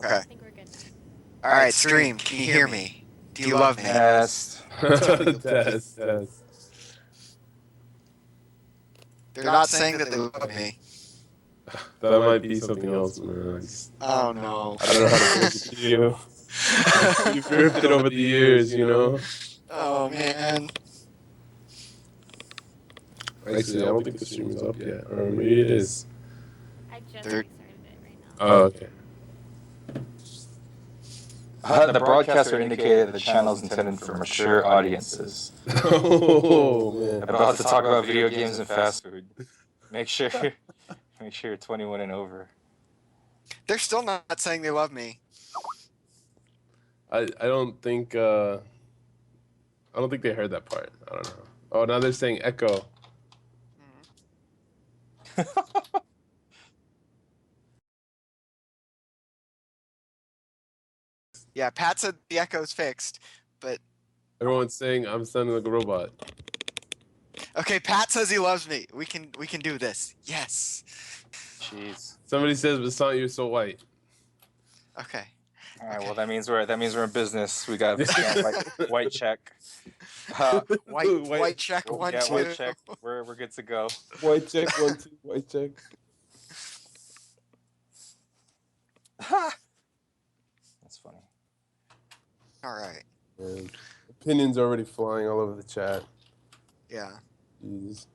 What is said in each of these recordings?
Okay. I think we're good now. All right, stream. Can you hear me? Do you love me? Test. Test. They're not saying that they love me. That might be something else, man. Oh no. I don't know how to break it to you. You've drifted over the years, you know? Oh man. Actually, I don't think the stream is up yet. Or maybe it is. I just They're- restarted it right now. Oh, okay. The broadcaster indicated that the channel is intended for mature audiences. Oh, man. About to talk about video games and fast food. Make sure you're 21 and over. They're still not saying they love me. I don't think they heard that part. I don't know. Oh, now they're saying echo. Yeah, Pat said the echo's fixed, but Everyone's saying I'm sounding like a robot. okay, Pat says he loves me. We can do this. Yes. Jeez. Somebody says, Basant, you're so white. Okay. All right. Okay. Well, that means we're in business. We got white check. White check 1 2. White check. We're good to go. White check, 1 2, white check. That's funny. All right. Man, opinions already flying all over the chat. Yeah. Jeez.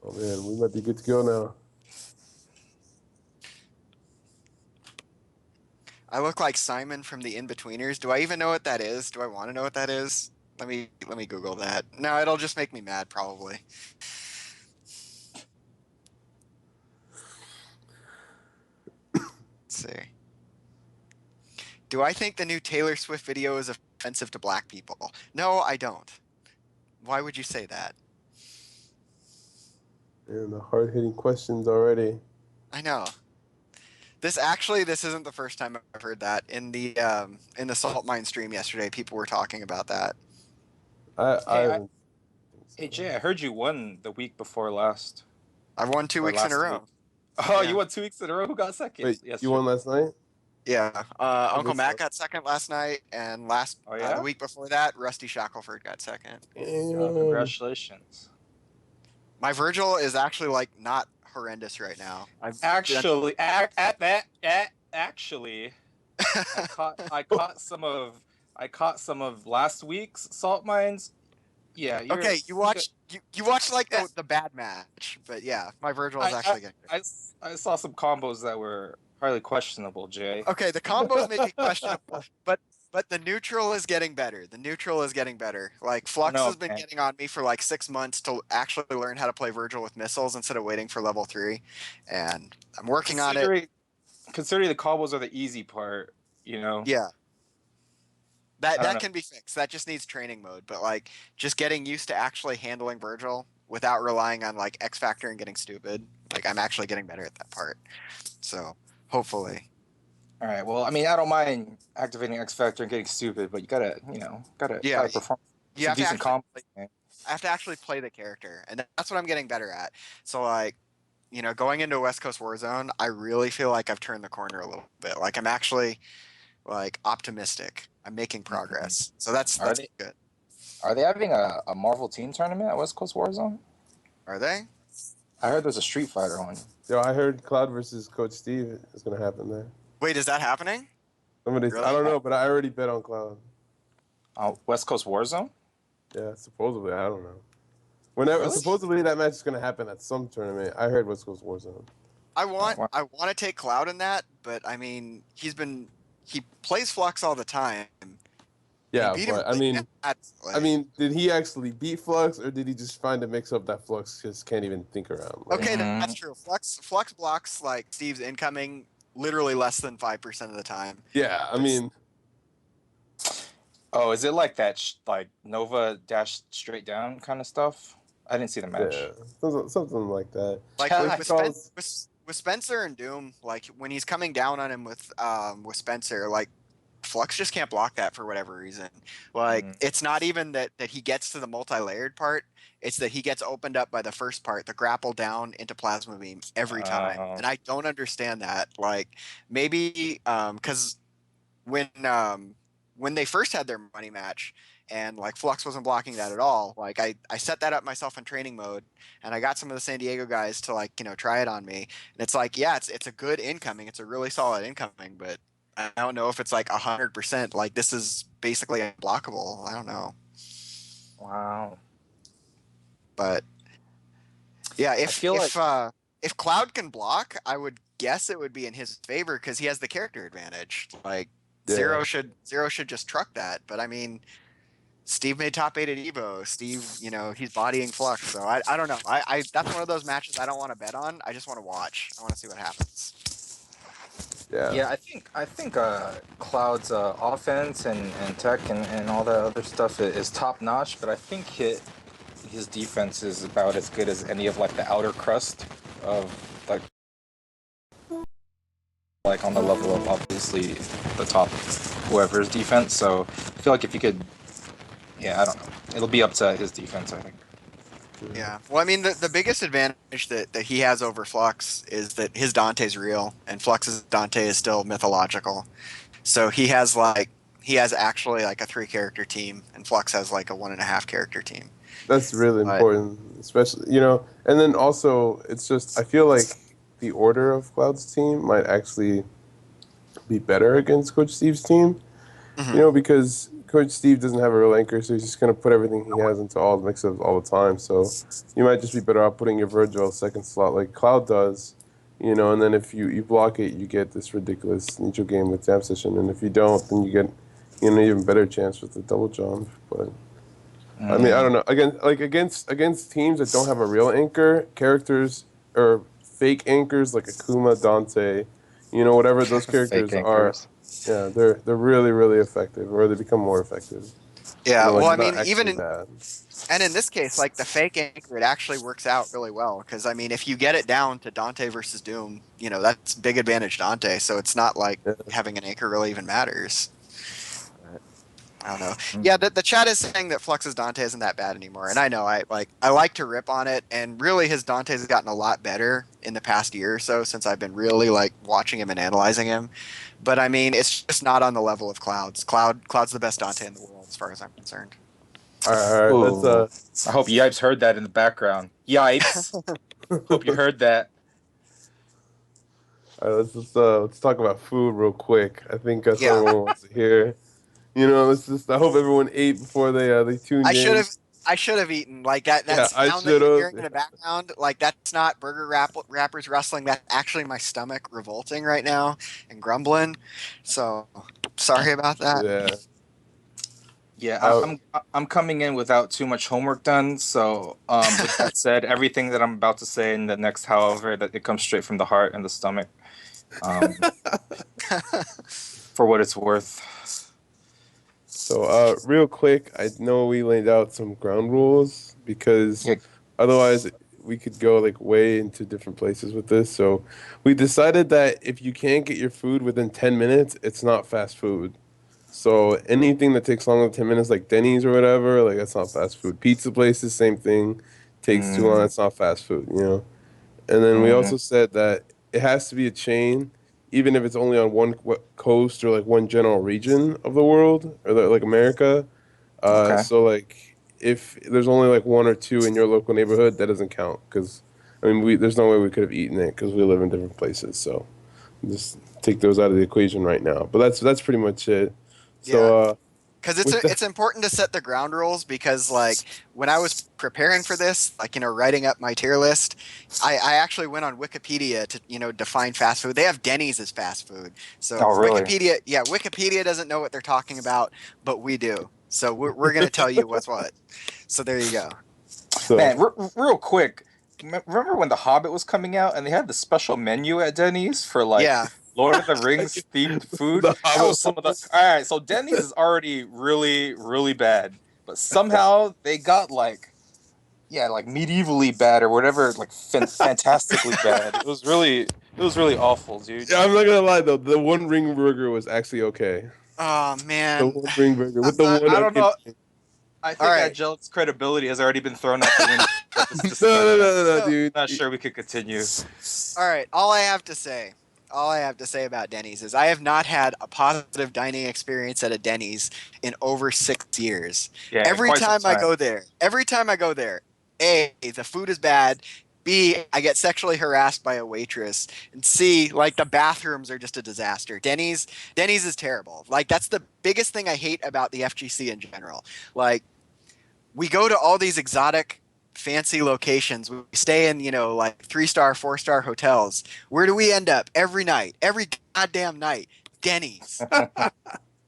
Oh man, we might be good to go now. I look like Simon from the In-Betweeners. Do I even know what that is? Do I want to know what that is? Let me Google that. No, it'll just make me mad probably. Let's see. Do I think the new Taylor Swift video is offensive to black people? No, I don't. Why would you say that? And the hard-hitting questions already. I know. This isn't the first time I've heard that. In the Salt Mine stream yesterday, people were talking about that. Hey Jay, I heard you won the week before last. I won 2 weeks in a row. Week. Oh, Yeah. You won 2 weeks in a row? Who got second? Wait, Yes, you won last night? Yeah, Uncle Matt so. got second last night, and the week before that, Rusty Shackelford got second. Congratulations. My Virgil is actually like not horrendous right now. Actually, I caught some of last week's Salt Mines. Yeah. Okay, you watched like the bad match, but yeah, my Virgil is actually good. I saw some combos that were highly questionable, Jay. Okay, the combos may be questionable, but the neutral is getting better. The neutral is getting better. Like Flux has been getting on me for like 6 months to actually learn how to play Virgil with missiles instead of waiting for level 3, and I'm working on it. Considering the combos are the easy part, you know. Yeah. That can be fixed. That just needs training mode, but like just getting used to actually handling Virgil without relying on like X Factor and getting stupid. Like I'm actually getting better at that part. So hopefully. All right. Well, I mean, I don't mind activating X Factor and getting stupid, but you gotta perform some decent combos. I have to actually play the character, and that's what I'm getting better at. So like, going into West Coast Warzone, I really feel like I've turned the corner a little bit. Like I'm actually like optimistic. I'm making progress. So that's good. Are they having a Marvel team tournament at West Coast Warzone? Are they? I heard there's a Street Fighter one. Yo, I heard Cloud versus Coach Steve is gonna happen there. Wait, is that happening? Really? I don't know, but I already bet on Cloud. West Coast Warzone? Yeah, supposedly. I don't know. Supposedly that match is gonna happen at some tournament. I heard West Coast Warzone. I want to take Cloud in that, but I mean, he plays Flux all the time. Yeah, but I mean, did he actually beat Flux, or did he just find a mix-up that Flux just can't even think around? Like, okay, that's true. Flux blocks like Steve's incoming literally less than 5% of the time. Yeah, I mean. Oh, is it like that, like Nova dash straight down kind of stuff? I didn't see the match. Yeah, something like that. Like with Spencer and Doom, like when he's coming down on him with Spencer, like Flux just can't block that for whatever reason. Like it's not even that he gets to the multi-layered part. It's that he gets opened up by the first part, the grapple down into plasma beam every time, and I don't understand that. Like maybe because when they first had their money match and like Flux wasn't blocking that at all, like I set that up myself in training mode and I got some of the San Diego guys to like, try it on me. And it's like, yeah, it's a good incoming. It's a really solid incoming, but I don't know if it's like 100%. Like this is basically unblockable. I don't know. Wow. But yeah, if Cloud can block, I would guess it would be in his favor because he has the character advantage. Like Zero should just truck that. But I mean, Steve made top 8 at Evo. Steve, he's bodying Flux. So I don't know. I that's one of those matches I don't want to bet on. I just want to watch. I want to see what happens. Yeah, I think Cloud's offense and tech and all that other stuff is top notch, but I think his defense is about as good as any of like the outer crust of like on the level of obviously the top whoever's defense. So I feel like if you could, I don't know, it'll be up to his defense, I think. Yeah. Well, I mean, the biggest advantage that he has over Flux is that his Dante's real, and Flux's Dante is still mythological. So he has actually like a 3-character team, and Flux has like a 1.5 character team. That's really important, especially and then also it's just I feel like the order of Cloud's team might actually be better against Coach Steve's team, because Coach Steve doesn't have a real anchor, so he's just going to put everything he has into all the mix-ups all the time. So you might just be better off putting your Virgil second slot like Cloud does, and then if you block it, you get this ridiculous neutral game with Jam Session, and if you don't, then you get an even better chance with the double jump. But I mean, I don't know. Against teams that don't have a real anchor, characters or fake anchors like Akuma, Dante, whatever those characters are. Yeah, they're really, really effective, or they become more effective. Yeah, well, I mean, and in this case, like the fake anchor, it actually works out really well because I mean, if you get it down to Dante versus Doom, that's big advantage Dante. So it's not like having an anchor really even matters. I don't know. Yeah, the chat is saying that Flux's Dante isn't that bad anymore, and I know I like to rip on it, and really his Dante's gotten a lot better in the past year or so since I've been really like watching him and analyzing him. But I mean, it's just not on the level of Cloud's. Cloud's the best Dante in the world as far as I'm concerned. All right. Let's. I hope Yipes heard that in the background. Yipes. Hope you heard that. All right, let's talk about food real quick. I think that's what everyone wants to hear. I hope everyone ate before they tuned in. I should have eaten. Like that sound that you're hearing in the background, like that's not burger rappers rustling. That's actually my stomach revolting right now and grumbling. So sorry about that. Yeah, I'm coming in without too much homework done. So with that said, everything that I'm about to say in the next however, that it comes straight from the heart and the stomach. For what it's worth. So, real quick, I know we laid out some ground rules because otherwise we could go like way into different places with this. So, we decided that if you can't get your food within 10 minutes, it's not fast food. So, anything that takes longer than 10 minutes, like Denny's or whatever, like that's not fast food. Pizza places, same thing. Takes too long, it's not fast food, And then we also said that it has to be a chain. Even if it's only on one coast or like one general region of the world or like America. So like if there's only like one or two in your local neighborhood, that doesn't count because I mean there's no way we could have eaten it because we live in different places. So just take those out of the equation right now. But that's pretty much it. So because it's important to set the ground rules because like when I was preparing for this, like writing up my tier list, I actually went on Wikipedia to define fast food. They have Denny's as fast food. So Wikipedia doesn't know what they're talking about, but we do. So we're gonna tell you what's what. So there you go. Man, real quick, remember when The Hobbit was coming out and they had the special menu at Denny's for like Lord of the Rings themed food? That was some of the. All right, so Denny's is already really, really bad, but somehow they got like medievally bad or whatever, like fantastically bad. It was really awful, dude. Yeah, I'm not gonna lie though, the One Ring Burger was actually okay. Oh The man. one ring burger with the one I don't onion know. ring. I All think right. Angelic's credibility has already been thrown out the window with this No, no, discussion. no, no, no, No. dude. Not sure we could continue. All right. All I have to say about Denny's is I have not had a positive dining experience at a Denny's in over 6 years. Yeah, in quite some time. Every time I go there, A, the food is bad. B, I get sexually harassed by a waitress. And C, like the bathrooms are just a disaster. Denny's is terrible. Like that's the biggest thing I hate about the FGC in general. Like we go to all these exotic fancy locations. We stay in, like 3-star, 4-star hotels. Where do we end up every night? Every goddamn night. Denny's.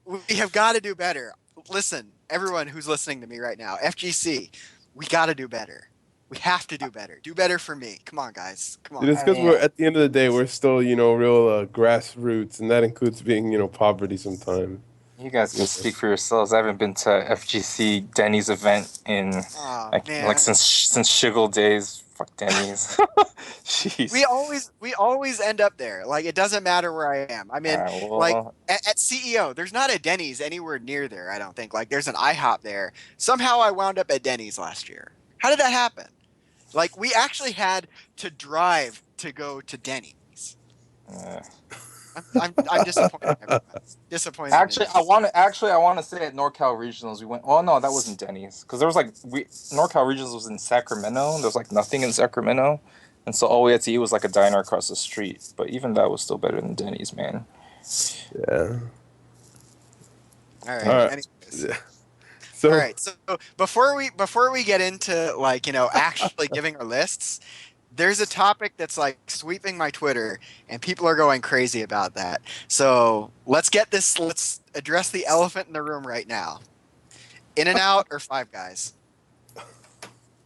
We have got to do better. Listen, everyone who's listening to me right now, FGC, we got to do better. We have to do better. Do better for me. Come on, guys. Come Dude, on. it's I because mean, we're at the end of the day, we're still, real grassroots, and that includes being, poverty sometimes. you guys can speak for yourselves. I haven't been to FGC Denny's event in Oh like man. since Shiggle days. Fuck Denny's. we Jeez. always we always end up there. Like it doesn't matter where I am. I mean, like Well, at CEO, there's not a Denny's anywhere near there. I don't think. Like there's an IHOP there. Somehow I wound up at Denny's last year. How did that happen? Like we actually had to drive to go to Denny's. uh, I'm disappointed. Everyone. Disappointed in me. actually I want to say at NorCal Regionals we went. Well, no, that wasn't Denny's because there was like NorCal Regionals was in Sacramento. There was like nothing in Sacramento, and so all we had to eat was like a diner across the street. But even that was still better than Denny's, man. Yeah. All All right. right. Anyways. Yeah. All So, right. So before we get into like actually giving our lists, there's a topic that's like sweeping my Twitter, and people are going crazy about that. So let's get this. Let's address the elephant in the room right now. In and Out or Five Guys?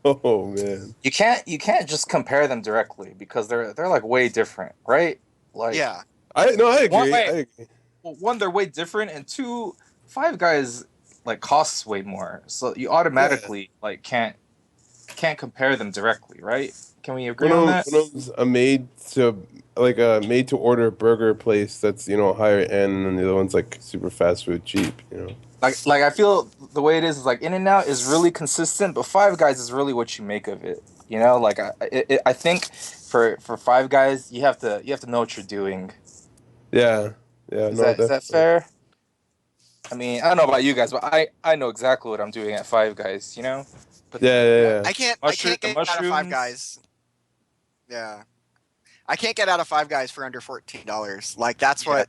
oh man. You can't just compare them directly because they're like way different, right? Like Yeah. I one agree. I wait, agree. well, one they're way different, and two, Five Guys like costs way more, so you automatically like can't compare them directly, right? Can we agree on that? One of them's a made to order burger place that's higher end, and the other one's like super fast food cheap. Like I feel the way it is like In and Out is really consistent, but Five Guys is really what you make of it. Like I think for Five Guys you have to know what you're doing. Yeah, yeah, Is no, that definitely. fair? I mean, I don't know about you guys, but I know exactly what I'm doing at Five Guys. But Yeah, yeah, yeah. I can't the get out of Five mushrooms. Guys. Yeah. I can't get out of Five Guys for under $14. Like Yeah,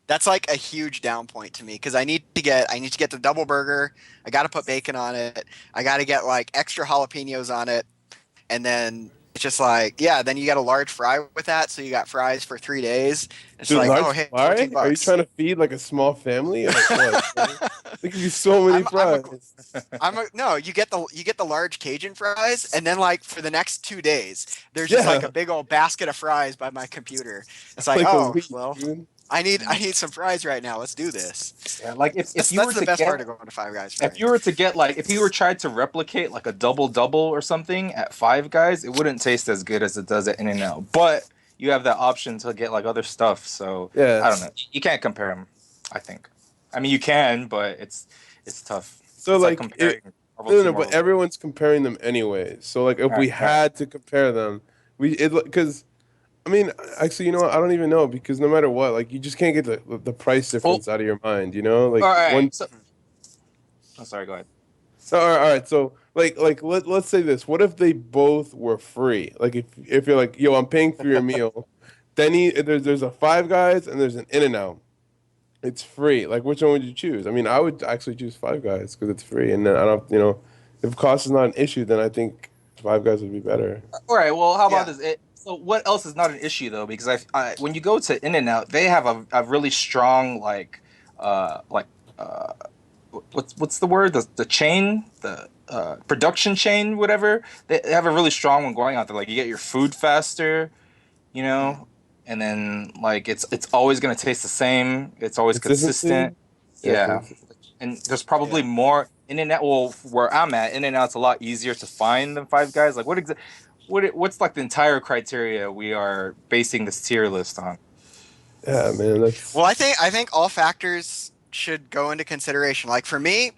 that's like a huge down point to me because I need to get the double burger. I got to put bacon on it. I got to get like extra jalapenos on it, and then it's just like then you got a large fry with that, so you got fries for 3 days. It's Dude, like, oh large hey, 14 fry? Are you bucks. trying to feed like a small family? Like what? Bro? There could be so many I'm a fries. no, you get the large Cajun fries, and then like for the next 2 days, there's just like Yeah, a big old basket of fries by my computer. It's like, like a oh week, well, dude. I need some fries right now. Let's do this. yeah. Like if you were That's the to best part get of going to Five Guys for if me. you were to get like if you were tried to replicate like a double double or something at Five Guys, it wouldn't taste as good as it does at In and Out. But you have that option to get like other stuff, so Yeah. I don't know. You can't compare them. I think. I mean, you can, but it's tough. So It's like like comparing Marvel no, to no, but Marvel. everyone's comparing them anyway. So like if All right, we all right. had to compare them, because I mean, actually, you know what? I don't even know because no matter what, like you just can't get the price Well, difference out of your mind. Like all right. one. So, I'm sorry. Go ahead. So, all right. So like let's say this. What if they both were free? Like if you're like, yo, I'm paying for your meal, then there's a Five Guys and there's an In and Out. It's free. Like which one would you choose? I mean, I would actually choose Five Guys because it's free, and then I don't. If cost is not an issue, then I think Five Guys would be better. All right. Well, how about Yeah. this? So, what else is not an issue though? Because when you go to In and Out, they have a really strong like uh, what's the word? The chain, the production chain, whatever. They have a really strong one going out there. Like you get your food faster, you Mhm. know, and then like it's always gonna taste the same. It's always Consistency. consistent. Yeah, Yeah, and there's probably Yeah. more In and Out. Well, where I'm at, In and Out's a lot easier to find than Five Guys. Like what's like the entire criteria we are basing this tier list on? yeah, man. That's Well, I think all factors should go into consideration. Like for me,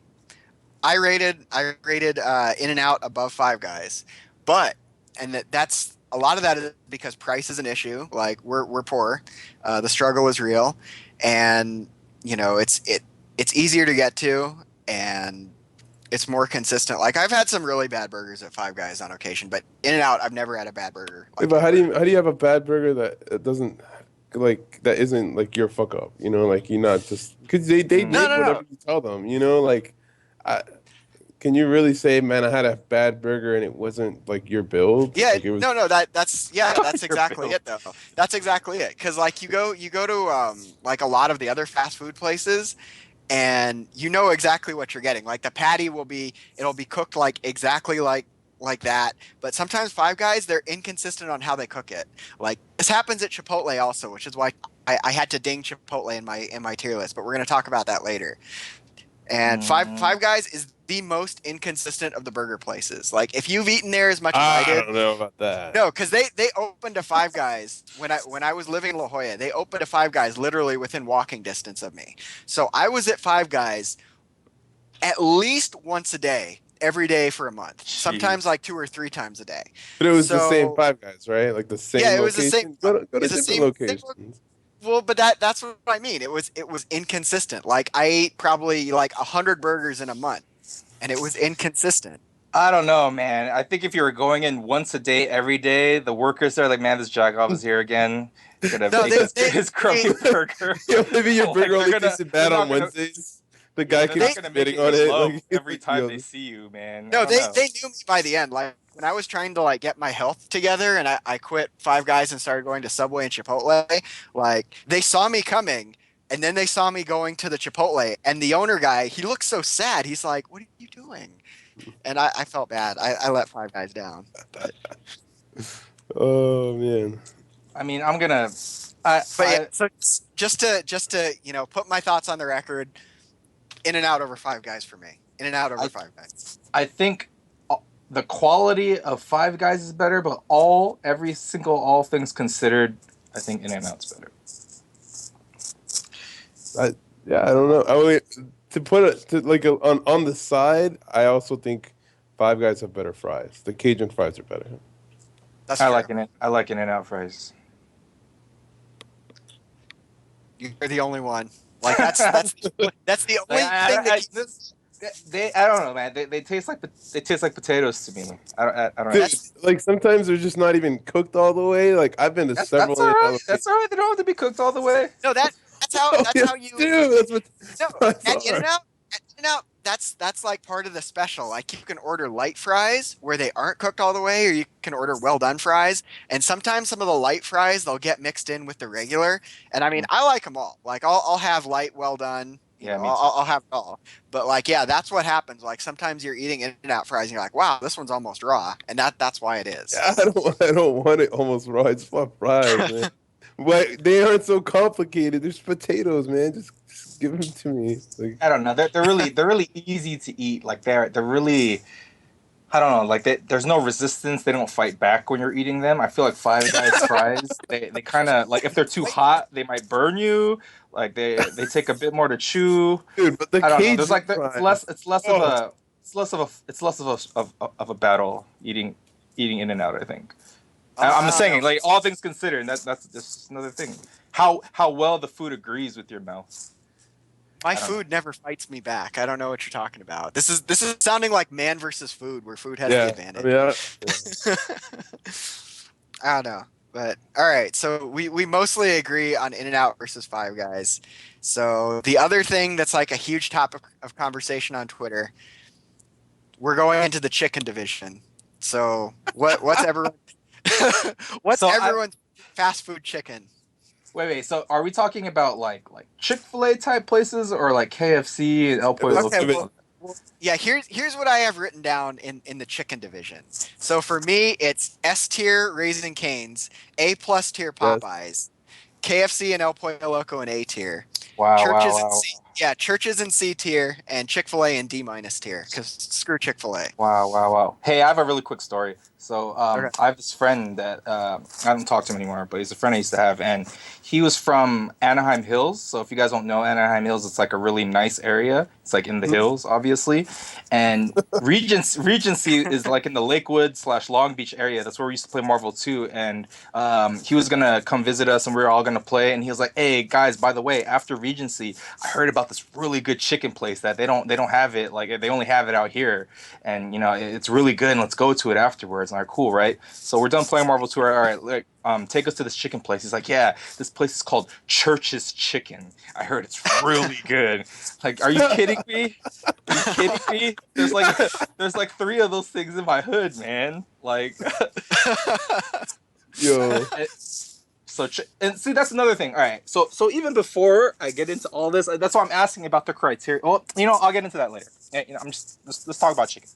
I rated In-N-Out above Five Guys, but that's a lot of that is because price is an issue. Like we're poor, the struggle is real, and it's easier to get to, and it's more consistent. Like I've had some really bad burgers at Five Guys on occasion, but In-N-Out I've never had a bad burger. Yeah, Like but ever. how do you have a bad burger that doesn't like that isn't like your fuck up? You know, like you're not just because they No, make no, whatever no. you tell them. You know, like I can you really say, man, I had a bad burger and it wasn't like your build? Yeah, Like it was. no, that's Your exactly bill. it though. That's exactly it. Because like you go to like a lot of the other fast food places, and you know exactly what you're getting. Like the patty it'll be cooked like exactly like that. But sometimes Five Guys, they're inconsistent on how they cook it. Like this happens at Chipotle also, which is why I had to ding Chipotle in my tier list. But we're gonna talk about that later. And Five Guys is the most inconsistent of the burger places. Like if you've eaten there as much as I I did, don't know about that. no, because they opened a Five Guys when I was living in La Jolla. They opened a Five Guys literally within walking distance of me. So I was at Five Guys at least once a day, every day for a month. Sometimes Jeez. like 2 or 3 times a day. But it was the same So Five Guys, right? Like the yeah, same it was the same. location. Go to It's the different same. locations. Well, but that's what I mean. It was inconsistent. Like I ate probably like 100 burgers in a month, and it was inconsistent. I don't know, man. I think if you were going in once a day, every day, the workers are like, man, this jagoff is here again. Gonna No, make his crummy burger. Yo, maybe your Like, burger only tasted they're bad not on gonna, Wednesdays. The yeah, guy they're not keeps gonna make spitting it on with it. love Like, every time they yo, see you, man. I No, don't know. they knew me by the end. Like when I was trying to like get my health together and I quit Five Guys and started going to Subway and Chipotle, like they saw me coming and then they saw me going to the Chipotle and the owner guy, he looked so sad. He's like, "What are you doing?" And I felt bad. I let Five Guys down. But oh man. I mean, I'm gonna. but yeah, I so just to put my thoughts on the record, In-N-Out over Five Guys for me. In-N-Out over I Five Guys. I think the quality of Five Guys is better, but all things considered, I think In-N-Out's better. I yeah, I don't know. I mean, to put it to like on the side, I also think Five Guys have better fries. The Cajun fries are better. That's I true. like I like In-N-Out fries. You're the only one. Like that's the only thing that keeps. I don't know, man. They taste like potatoes to me. I don't know. Dude, like sometimes they're just not even cooked all the way. Like I've been to several That's all right. In-N-Out That's all right. They don't have to be cooked all the way. No, that's how Oh, that's yes, how you dude. That's what no fries at are. In-N-Out that's like part of the special. Like you can order light fries where they aren't cooked all the way, or you can order well done fries. And sometimes some of the light fries they'll get mixed in with the regular. And I mean, I like them all. Like I'll have light, well done. Yeah, me too. I'll have it all. But like, yeah, that's what happens. Like sometimes you're eating In-N-Out fries and you're like, wow, this one's almost raw, and that's why it is. Yeah, I don't want it almost raw. It's for fries, man. But they aren't so complicated. There's potatoes, man. Just give them to me. Like, I don't know. They're really easy to eat. Like they're really. I don't know. Like there's no resistance. They don't fight back when you're eating them. I feel like Five Guys fries. They kind of like if they're too hot, they might burn you. Like they take a bit more to chew. dude, but the I don't know. Cajun There's like fries. it's less of a of a battle eating In-N-Out. I think. I'm just saying, No. like all things considered, and that's just another thing. How well the food agrees with your mouth. My I don't food never fights me back. I don't know what you're talking about. This is sounding like man versus food, where food has the Yeah, advantage. I mean, I don't know, but all right. So we mostly agree on In-N-Out versus Five Guys. So the other thing that's like a huge topic of conversation on Twitter, we're going into the chicken division. So what's everyone what's So everyone's fast food chicken? Wait. So are we talking about like Chick-fil-A type places or like KFC and El Pollo? Okay, Loco? well, yeah. Here's what I have written down in the chicken division. So for me, it's S tier Raising Cane's, A plus tier Yes. Popeyes, KFC and El Pollo Loco in A tier, Wow. Churches in C tier, and Chick-fil-A in D minus tier. Because screw Chick-fil-A. Wow. Hey, I have a really quick story. So Okay. I have this friend that I don't talk to him anymore, but he's a friend I used to have, and he was from Anaheim Hills. So if you guys don't know Anaheim Hills, it's like a really nice area. It's like in the Mhm. hills, obviously, and Regency is like in the Lakewood / Long Beach area. That's where we used to play Marvel 2, and he was gonna come visit us, and we were all gonna play. And he was like, "Hey guys, by the way, after Regency, I heard about this really good chicken place that they don't have it. Like they only have it out here." And it's really good, and let's go to it afterwards. And I'm like, cool, right? So we're done playing Marvel Tour. All right, like, take us to this chicken place. He's like, yeah, this place is called Church's Chicken. I heard it's really good. Like, are you kidding me? Are you kidding me? There's like three of those things in my hood, man. Like, Yo. and see, that's another thing. All right, so even before I get into all this, that's why I'm asking about the criteria. Well, I'll get into that later. Yeah, I'm just let's talk about chicken.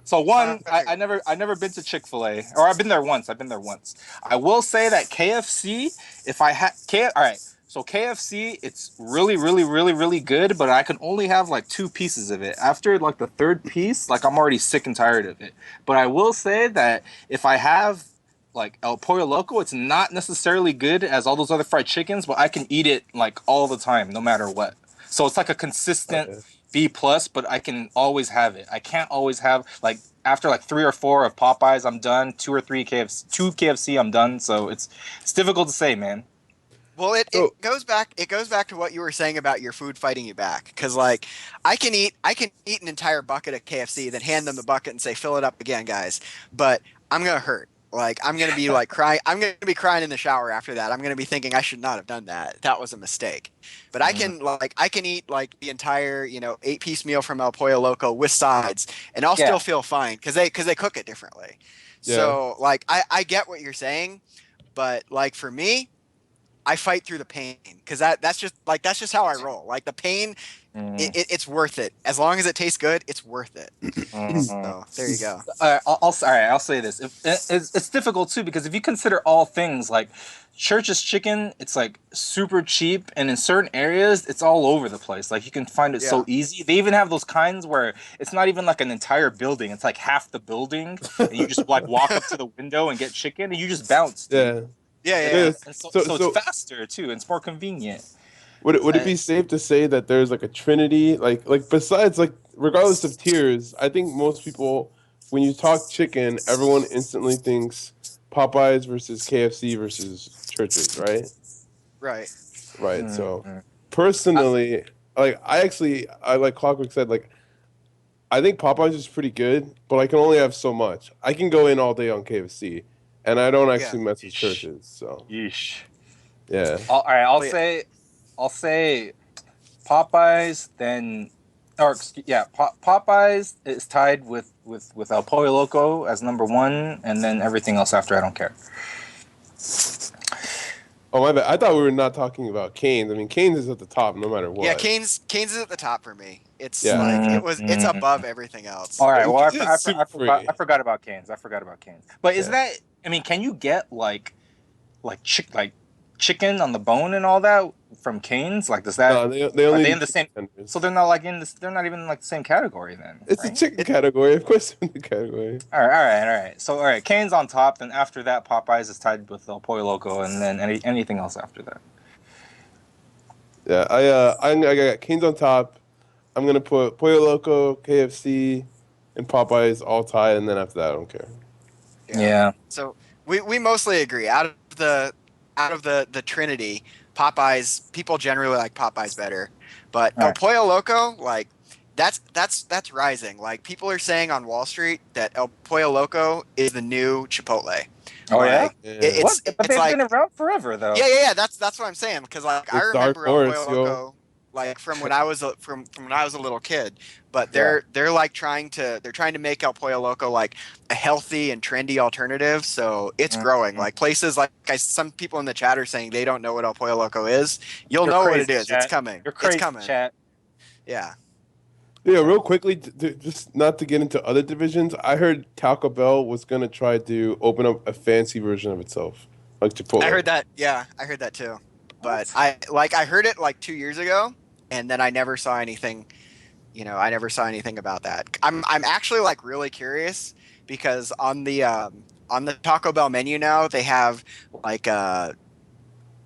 So one, I never been to Chick-fil-A, or I've been there once. I've been there once. I will say that KFC, if I had all right. So KFC, it's really, really, really, really good, but I can only have like two pieces of it. After like the third piece, like I'm already sick and tired of it. But I will say that if I have like El Pollo Loco, it's not necessarily good as all those other fried chickens, but I can eat it like all the time, no matter what. So it's like a consistent Okay. B plus, but I can always have it. I can't always have like after like 3 or 4 of Popeyes, I'm done. 2 or 3 KFC, 2 KFC, I'm done. So it's difficult to say, man. Well, it So goes back to what you were saying about your food fighting you back. Because like I can eat an entire bucket of KFC, then hand them the bucket and say, fill it up again, guys. But I'm gonna hurt. Like I'm gonna be like crying. I'm gonna be crying in the shower after that. I'm gonna be thinking I should not have done that. That was a mistake. But Mm. I can eat like the entire 8-piece meal from El Pollo Loco with sides, and I'll still Yeah. feel fine because they cook it differently. yeah. So like I get what you're saying, but like for me. I fight through the pain because that's just how I roll. Like the pain, Mm. it's worth it. As long as it tastes good, it's worth it. Mm. So there you go. All right, I'll say this. It's difficult too because if you consider all things like Church's Chicken, it's like super cheap, and in certain areas, it's all over the place. Like you can find it so Yeah, easy. They even have those kinds where it's not even like an entire building; it's like half the building, and you just like walk up to the window and get chicken, and you just bounce, dude. Yeah. yeah, And, yeah, and, Yes. and so, So so it's so faster too, and it's more convenient. would it Uh, be safe to say that there's like a trinity, like besides, like, regardless of tiers, I think most people, when you talk chicken, everyone instantly thinks Popeyes versus KFC versus Churches, right? right. Right. mm, So mm. I, personally, like, I like Clockwork said, like, I think Popeyes is pretty good, but I can only have so much. I can go in all day on KFC, and I don't Yeah. actually mess with yeesh, Churches. So yeesh. yeah. All right, I'll Well, yeah. say Popeyes, then, or yeah, Popeyes is tied with El Pollo Loco as number one, and then everything else after I don't care. Oh, my bad. I thought we were not talking about Canes. I mean, Canes is at the top no matter Yeah, what. Canes is at the top for me. It's Yeah. like it's Mm. above everything else. All right, well, It's super I free. forgot about Canes. I forgot about Canes. But is Yeah. that? I mean, can you get like chicken on the bone and all that from Canes? Like, does that No, they are only they do in the chicken same? So tenders. they're not like in this. They're not even in like the same category then, It's a right? chicken It category, of course. In the category. All right. So all right, Cane's on top. Then after that, Popeyes is tied with El Pollo Loco, and then anything else after that. Yeah, I got Canes on top. I'm gonna put Pollo Loco, KFC, and Popeyes all tied, and then after that, I don't care. Yeah. Yeah. So we mostly agree. Out of the Trinity, Popeyes, people generally like Popeyes better. But All El right. Pollo Loco, like that's rising. Like people are saying on Wall Street that El Pollo Loco is the new Chipotle. Oh yeah. Like Yeah, What? But it's they've been like around forever though. yeah. That's what I'm saying because like I it's Dark remember El Pollo Horse, yo. Loco like from when I was a little kid. But Yeah. they're like trying to make El Pollo Loco like a healthy and trendy alternative. So it's growing. Mm. Like places like some people in the chat are saying they don't know what El Pollo Loco is. You'll You're know what it crazy, is. It's chat. coming. You're It's crazy, coming. chat. Yeah. Yeah, real quickly, just not to get into other divisions. I heard Taco Bell was gonna try to open up a fancy version of itself, like I Chipotle. heard that. Yeah, I heard that too. But What? I heard it like 2 years ago, and then I never saw anything. I never saw anything about that. I'm actually like really curious because on the Taco Bell menu now they have like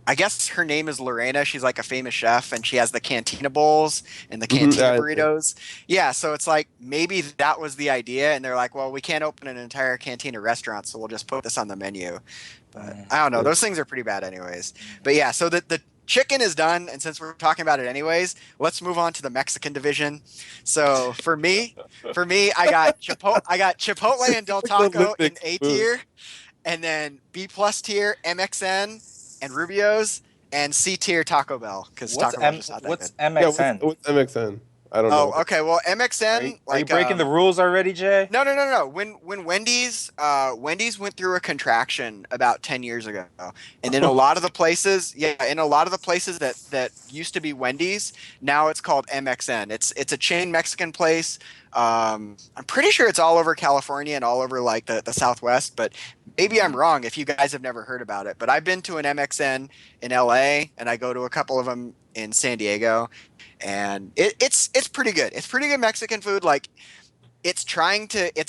I guess her name is Lorena. She's like a famous chef, and she has the cantina bowls and the cantina burritos. Yeah, so it's like maybe that was the idea, and they're like, well, we can't open an entire cantina restaurant, so we'll just put this on the menu. But I don't know. Those things are pretty bad, anyways. But yeah, so the chicken is done, and since we're talking about it anyways, let's move on to the Mexican division. So I got Chipotle and Del Taco in A tier, and then B plus tier MXN and Rubio's, and C tier Taco Bell because Taco Bell's just not that what's good. MXN? What's MXN? I don't know. Oh, okay. Well, MXN Are you like breaking the rules already, Jay? no. When Wendy's went through a contraction about 10 years ago, and in a lot of the places, that used to be Wendy's, now it's called MXN. It's a chain Mexican place. I'm pretty sure it's all over California and all over like the Southwest, but maybe I'm wrong if you guys have never heard about it. But I've been to an MXN in LA, and I go to a couple of them in San Diego, and it's pretty good. It's pretty good Mexican food. Like it's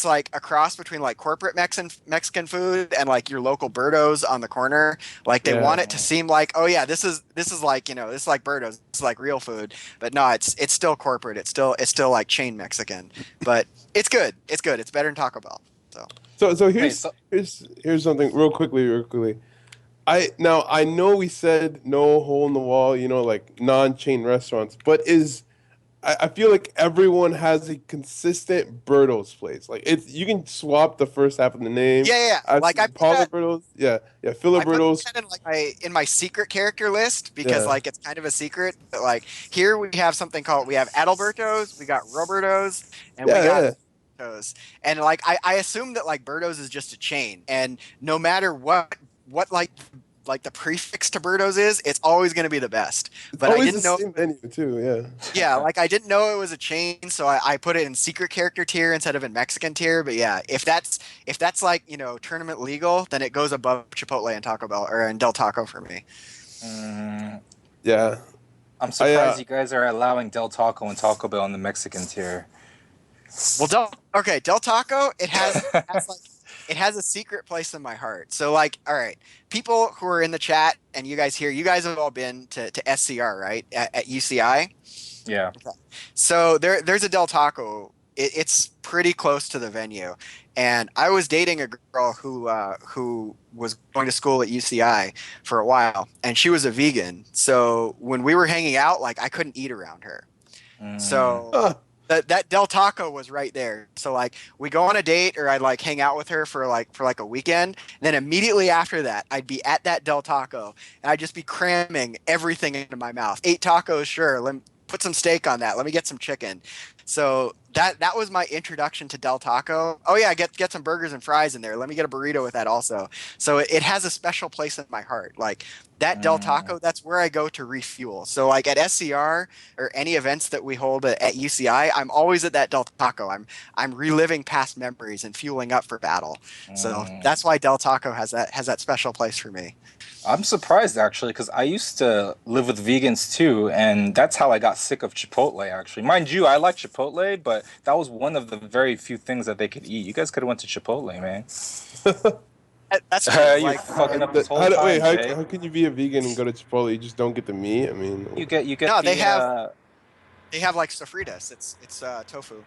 like a cross between like corporate Mexican food and like your local Birdos on the corner. Like they want it to seem like, oh yeah, this is like, this is like Birdos, it's like real food. But no, it's still corporate. It's still like chain Mexican. But it's good. It's good. It's better than Taco Bell. So here's something real quickly. I know we said no hole in the wall, like non-chain restaurants, but I feel like everyone has a consistent Birdos place. Like you can swap the first half of the name. Yeah. Like I put Paula that, Birdos. Yeah. Philip I put Birdos. that in like in my secret character list because Yeah. like it's kind of a secret. But like here we have something called, we have Adalberto's, we got Roberto's, and we got Yeah. Birdos. And like I assume that like Birdos is just a chain, and no matter what like the prefix to Birdos is, it's always going to be the best. But I Always didn't the know. same menu too. Yeah. Yeah, like I didn't know it was a chain, so I put it in secret character tier instead of in Mexican tier. But yeah, if that's like tournament legal, then it goes above Chipotle and Taco Bell or and Del Taco for me. Yeah. I'm surprised you guys are allowing Del Taco and Taco Bell in the Mexican tier. Well, Del Taco, it has a secret place in my heart. So like, all right, people who are in the chat and you guys here, you guys have all been to SCR, right? At UCI. Yeah. Okay. So there's a Del Taco. It's pretty close to the venue, and I was dating a girl who was going to school at UCI for a while, and she was a vegan. So when we were hanging out, like I couldn't eat around her. So that Del Taco was right there. So like we go on a date, or I'd like hang out with her for like a weekend. And then immediately after that, I'd be at that Del Taco, and I'd just be cramming everything into my mouth. 8 tacos, sure. Let me put some steak on that. Let me get some chicken. So that was my introduction to Del Taco. Oh yeah, get some burgers and fries in there. Let me get a burrito with that also. So it has a special place in my heart. Like that Del Taco, that's where I go to refuel. So like at SCR or any events that we hold at UCI, I'm always at that Del Taco. I'm reliving past memories and fueling up for battle. So that's why Del Taco has that special place for me. I'm surprised actually, because I used to live with vegans too, and that's how I got sick of Chipotle. Actually, mind you, I like Chipotle, but that was one of the very few things that they could eat. You guys could have went to Chipotle, man. That's true. You're fucking up this whole time. Wait, how can you be a vegan and go to Chipotle? You just don't get the meat. I mean, you get no, the, they have like sofritas. It's tofu.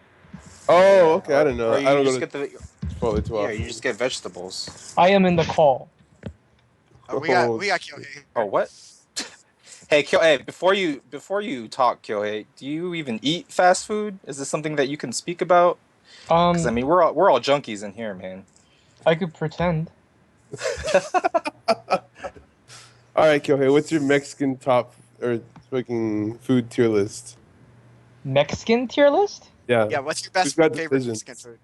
Oh, okay. I don't know. Or I don't just go get to Chipotle too often. you just get vegetables. I am in the call. We got Kyohei. Oh, what? Hey, Kyohei, before you talk, Kyohei, do you even eat fast food? Is this something that you can speak about? Because I mean, we're all junkies in here, man. I could pretend. All right, Kyohei, what's your Mexican top or fucking food tier list? Mexican tier list? Yeah. Yeah, what's your best got favorite decisions. Mexican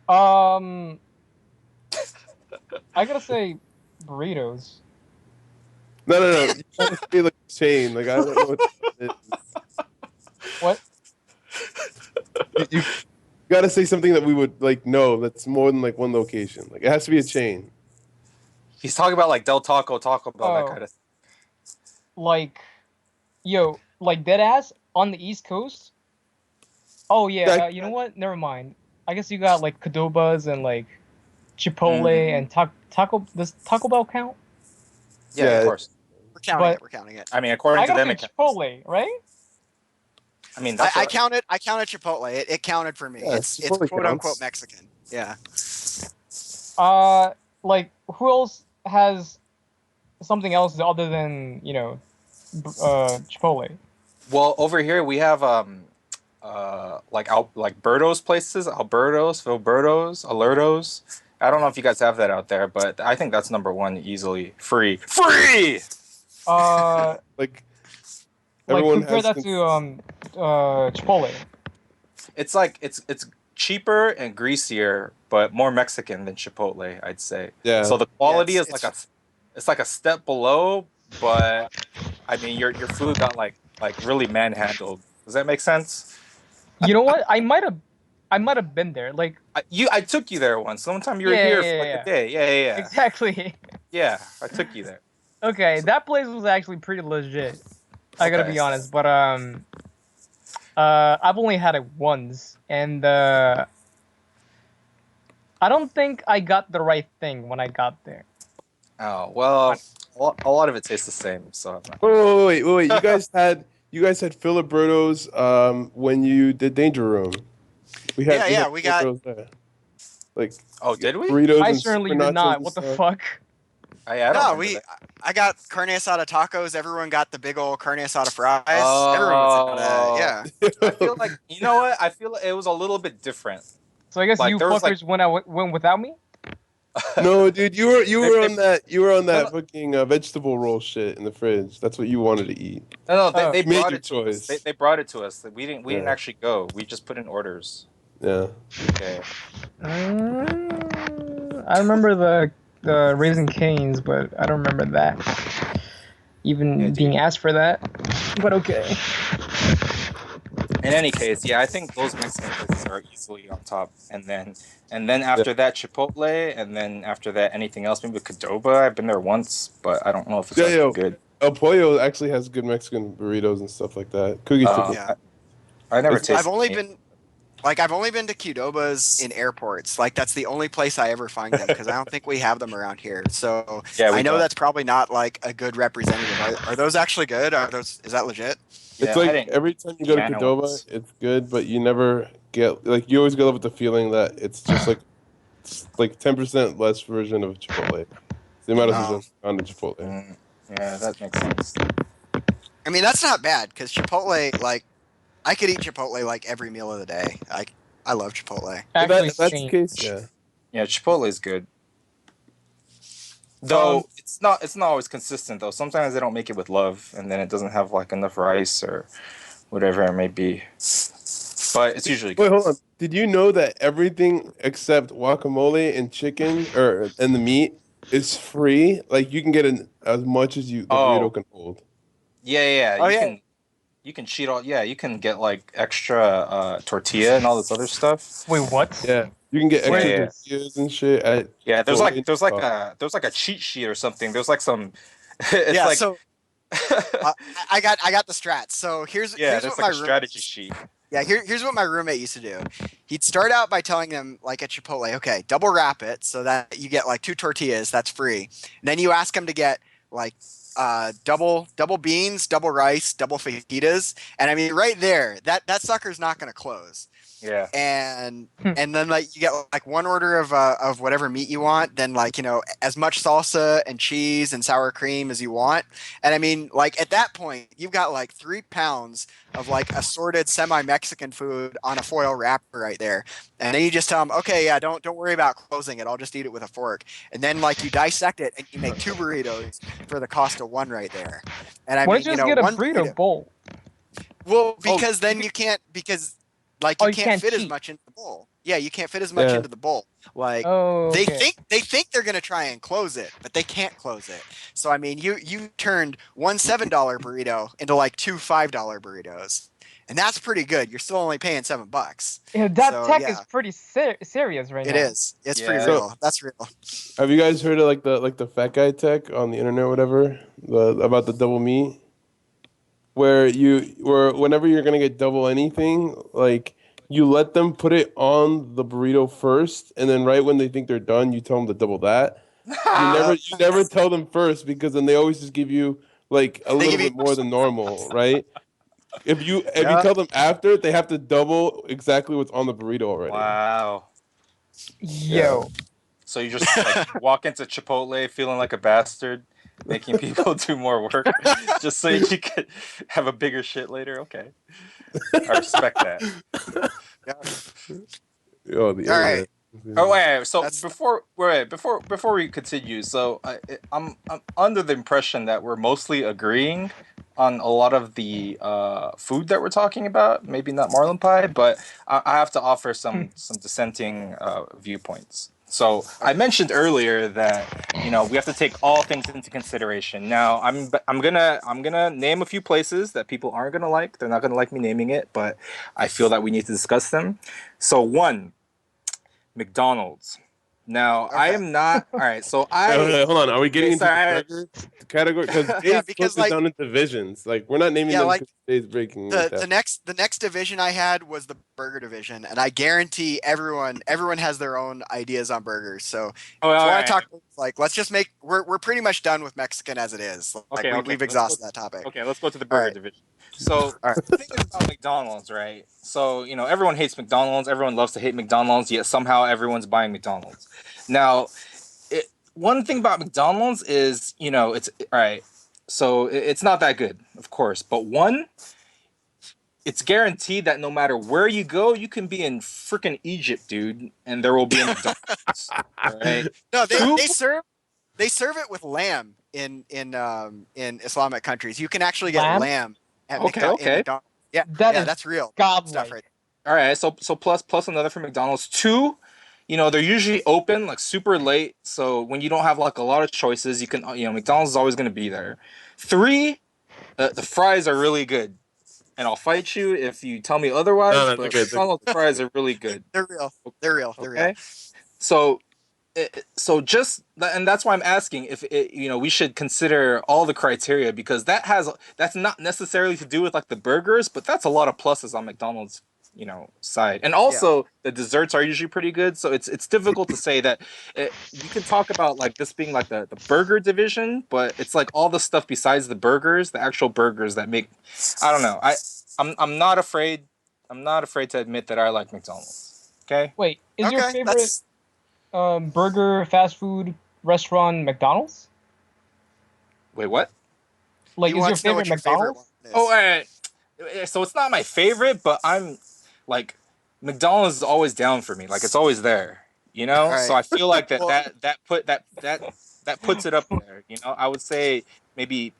food? I gotta say burritos. No. You gotta say like chain. Like I don't know what it is. What? You gotta say something that we would like know that's more than like one location. Like it has to be a chain. He's talking about like Del Taco, Taco Bell, that kind of. Like, like deadass on the East Coast. Oh yeah, you know what? Never mind. I guess you got like Qdoba's and like Chipotle Mhm. and Taco. Does Taco Bell count? Yeah, of Yeah. course. We're counting But it. We're counting it. I mean, according I to gotta them, say it counts. Chipotle, right? I mean, I, that's I what. counted. I counted Chipotle. It counted for me. Yeah, It's Chipotle quote unquote counts. Mexican. Yeah. Like who else has something else other than Chipotle? Well, over here we have like Birdo's places, Alberto's, Filberto's, Alerto's. I don't know if you guys have that out there, but I think that's number one easily. Free. Uh, Like like everyone compare has. that to Chipotle. It's like it's cheaper and greasier, but more Mexican than Chipotle, I'd say. Yeah. So the Yeah. quality is it's like a step below, but I mean your food got like really manhandled. Does that make sense? You know what? I might have been there. Like, I took you there once. One time you were yeah, yeah, here for yeah, like a yeah. day. Yeah. Exactly. Yeah, I took you there. Okay, So, that place was actually pretty legit. I gotta okay. be honest, but I've only had it once, and I don't think I got the right thing when I got there. Oh, well, a lot of it tastes the same, so I'm not gonna. Wait. You guys had Filiberto's when you did Danger Room. We had Yeah. we had Yeah. We got. Filiberto's there. Like Oh, did we? burritos I and super certainly did nachos not. and What the stuff. fuck? I don't No, remember that. I got carne asada tacos. Everyone got the big old carne asada fries. Everyone was into that. Oh, Yeah. I feel like you know what? I feel like it was a little bit different. So I guess Like you there was like fuckers went without me. No, dude, you were they on that no, fucking vegetable roll shit in the fridge. That's what you wanted to eat. no, they You made brought your it to us. choice. They brought it to us. We didn't Yeah, actually go. We just put in orders. yeah. Yeah. I remember the Raising Canes, but I don't remember that Yeah, even dude. being asked for that. But okay. In any case, yeah, I think those Mexican places are easily on top. And then after that Chipotle, and then after that anything else, maybe Qdoba. I've been there once, but I don't know if it's Yeah, actually yo. good. El Pollo actually has good Mexican burritos and stuff like that. Cookie chicken. Yeah. I never It's I've tasted only any. been I've only been to Qdoba's in airports. Like that's the only place I ever find them because I don't think we have them around here. So Yeah, I we know don't. that's probably not like a good representative. Are those actually good? Is that legit? it's Yeah, I like didn't every time you go to Indiana Qdoba, once. it's good, but you never get like you always go with the feeling that it's just like 10% less version of Chipotle. They might as well Oh, just gone to Chipotle. Mm, yeah, that makes sense. I mean that's not bad because Chipotle like I could eat Chipotle like every meal of the day. I love Chipotle. Actually, If that's the same. case, yeah. Yeah, Chipotle is good. Um, Though it's not always consistent though. Sometimes they don't make it with love and then it doesn't have like enough rice or whatever it may be. But it's usually Wait, good. hold on. Did you know that everything except guacamole and chicken or and the meat is free? Like you can get as much as the burrito Oh, can hold. yeah. Oh yeah. You can cheat all yeah, you can get like extra tortilla and all this other stuff. wait, what? Yeah, you can get Where Yeah, extra is yeah. this? tortillas and shit at Yeah, Chipotle in Utah. there's like a cheat sheet or something. There's like some it's Yeah. like So I got the strats. So yeah, here's there's what like my a room. strategy sheet. Yeah, here's what my roommate used to do. He'd start out by telling them, like at Chipotle, okay, double wrap it so that you get like two tortillas, that's free. And then you ask him to get like double beans, double rice, double fajitas. And I mean, right there, that sucker's not gonna close. Yeah. And Hmm. and then like you get like one order of whatever meat you want, then like as much salsa and cheese and sour cream as you want. And I mean, like at that point, you've got like 3 pounds of like assorted semi-Mexican food on a foil wrapper right there. And then you just tell them, okay, yeah, don't worry about closing it. I'll just eat it with a fork. And then like you dissect it and you make two burritos for the cost of one right there. And I Why mean, don't you just get a one burrito burrito. bowl? Well, Oh, because then you can't because like Oh, you you can't can't fit as cheat. much into the bowl. Yeah, you can't fit as much Yeah, into the bowl. Like Oh, okay. they think they're gonna try and close it, but they can't close it. So I mean, you turned one $7 burrito into like two $5 burritos, and that's pretty good. You're still only paying $7. Yeah, that So tech is yeah, pretty serious right it now. is. It's pretty yeah. So real. That's real. have you guys heard of the fat guy tech on the internet or whatever? About the double meat? Where whenever you're gonna get double anything, like you let them put it on the burrito first, and then right when they think they're done, you tell them to double that. Yep. You never tell them first because then they always just give you like a They little give you. bit more than normal, right? If you Yeah. tell them after, they have to double exactly what's on the burrito already. Wow. Yeah. Yo, So you just like walk into Chipotle feeling like a bastard, making people do more work just so you could have a bigger shit later. Okay, I respect that. Yeah. Oh, the All right. internet. Oh wait, so That's before we continue, so I'm under the impression that we're mostly agreeing on a lot of the food that we're talking about. Maybe not Marlin Pie, but I have to offer some dissenting viewpoints. So I mentioned earlier that we have to take all things into consideration. Now I'm gonna name a few places that people aren't gonna like. They're not gonna like me naming it, but I feel that we need to discuss them. So one. McDonald's. Now, I okay. am not. All right, so Hold on. Are we getting wait, into the sorry. burger category? Because Yeah, Jay's broke because this like down into divisions. Like we're not naming yeah, them like because Jay's breaking it the down. the next division I had was the burger division, and I guarantee everyone has their own ideas on burgers. So Oh, if all you want to right. talk, like let's just make we're pretty much done with Mexican as it is. Like Okay, okay. we've exhausted that topic. Let's go to the All burger right, division. So all right. the thing is about McDonald's, right? So everyone hates McDonald's. Everyone loves to hate McDonald's. Yet somehow everyone's buying McDonald's. Now, one thing about McDonald's is it's all right. So it's not that good, of course. But one, it's guaranteed that no matter where you go, you can be in freaking Egypt, dude, and there will be a McDonald's. All right. No, Two. they serve it with lamb in Islamic countries. You can actually get lamb? lamb at Okay, In okay. McDonald's. Yeah, That yeah, is that's real stuff godlike. right All right. So plus another for McDonald's. Two. They're usually open like super late, so when you don't have like a lot of choices, you can McDonald's is always going to be there. Three, the fries are really good, and I'll fight you if you tell me No, otherwise. no, But it's okay. McDonald's fries are really good. They're real. They're real. They're real. Okay. So and that's why I'm asking if we should consider all the criteria because that's not necessarily to do with like the burgers, but that's a lot of pluses on McDonald's side. And Yeah. also the desserts are usually pretty good, so it's difficult to say that you can talk about like this being like the burger division, but it's like all the stuff besides the burgers, the actual burgers that make I don't know. I'm not afraid to admit that I like McDonald's. Okay? Wait, is your Okay, favorite that's burger fast food restaurant McDonald's? Wait, what? Like, he is your wants to know favorite what your favorite one McDonald's? is. Oh, so it's not my favorite, but I'm like McDonald's is always down for me. Like it's always there, All So right. I feel like Well, that puts it up there. I would say maybe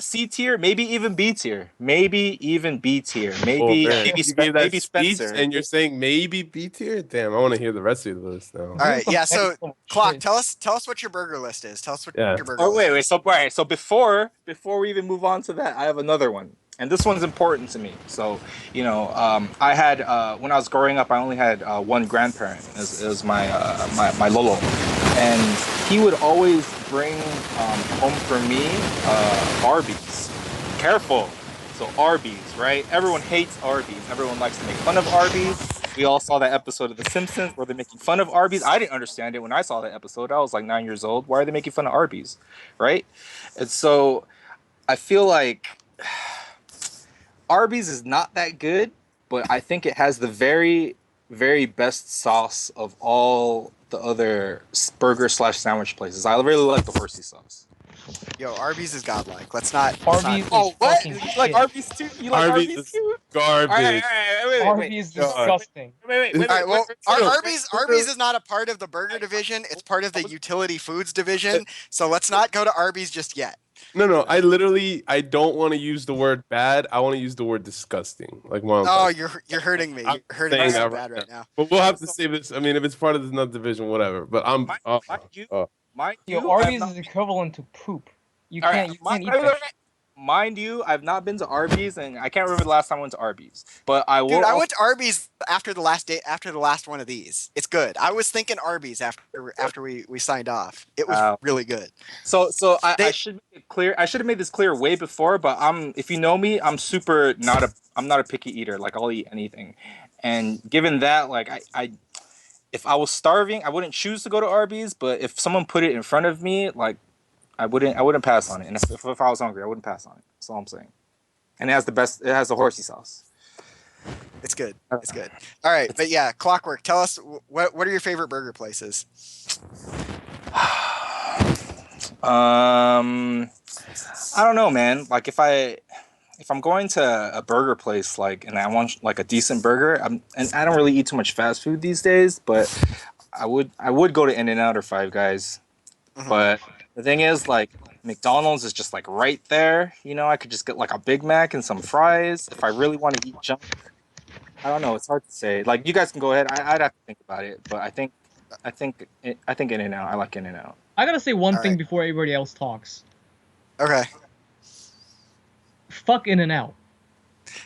C tier, maybe even B tier, maybe even B tier, Oh maybe man, you gave that maybe speech Spencer. and you're saying maybe B tier? Damn, I want to hear the rest of the list now. all This is right. some Yeah. So, next level Clock, shit. tell us what your burger list is. Tell us what Yeah. your burger Oh list wait. is. So all right. So before we even move on to that, I have another one, and this one's important to me. So I had when I was growing up, I only had one grandparent. It was my lolo, and he would always bring home for me Arby's. Careful. So Arby's, right? Everyone hates Arby's. Everyone likes to make fun of Arby's. We all saw that episode of The Simpsons where they're making fun of Arby's. I didn't understand it when I saw that episode. I was like 9 years old. Why are they making fun of Arby's, right? And so I feel like Arby's is not that good, but I think it has the very, very best sauce of all the other burger/sandwich places. I really like the horsey sauce. Yo, Arby's is godlike. Let's not. Arby's Oh, is what? fucking You like shit. Arby's too? You like Arby's Arby's is too? garbage. Wait. Arby's is God. disgusting. Wait. All right. Well, Wait. Arby's is not a part of the burger division. It's part of the utility foods division. So let's not go to Arby's just yet. No, I don't want to use the word bad. I want to use the word disgusting. Like Marlon. Oh, you're hurting me. I'm You're hurting me saying so that bad right right now. But we'll have to save this. I mean, if it's part of this another division, whatever. But I'm Mind Yo, you, Arby's is equivalent to poop. You can't eat that. Mind you, I've not been to Arby's, and I can't remember the last time I went to Arby's. But I will. Dude, I went to Arby's after the last one of these. It's good. I was thinking Arby's after we signed off. It was really good. So I should make it clear. I should have made this clear way before. But if you know me, I'm not a picky eater. Like I'll eat anything. And given that, like I if I was starving, I wouldn't choose to go to Arby's. But if someone put it in front of me, like I wouldn't pass on it. And if I was hungry, I wouldn't pass on it. That's all I'm saying. And it has the horsey sauce. It's good. It's good. All right, but yeah, Clockwork. Tell us what are your favorite burger places? I don't know, man. Like if I'm going to a burger place, like, and I want like a decent burger, and I don't really eat too much fast food these days, but I would go to In-N-Out or Five Guys. Mhm. But the thing is, like, McDonald's is just like right there. You know, I could just get like a Big Mac and some fries if I really want to eat junk. I don't know. It's hard to say. Like, you guys can go ahead. I'd have to think about it, but I think In-N-Out. I like In-N-Out. I gotta say one All thing right. before everybody else talks. Okay. Fuck In-N-Out.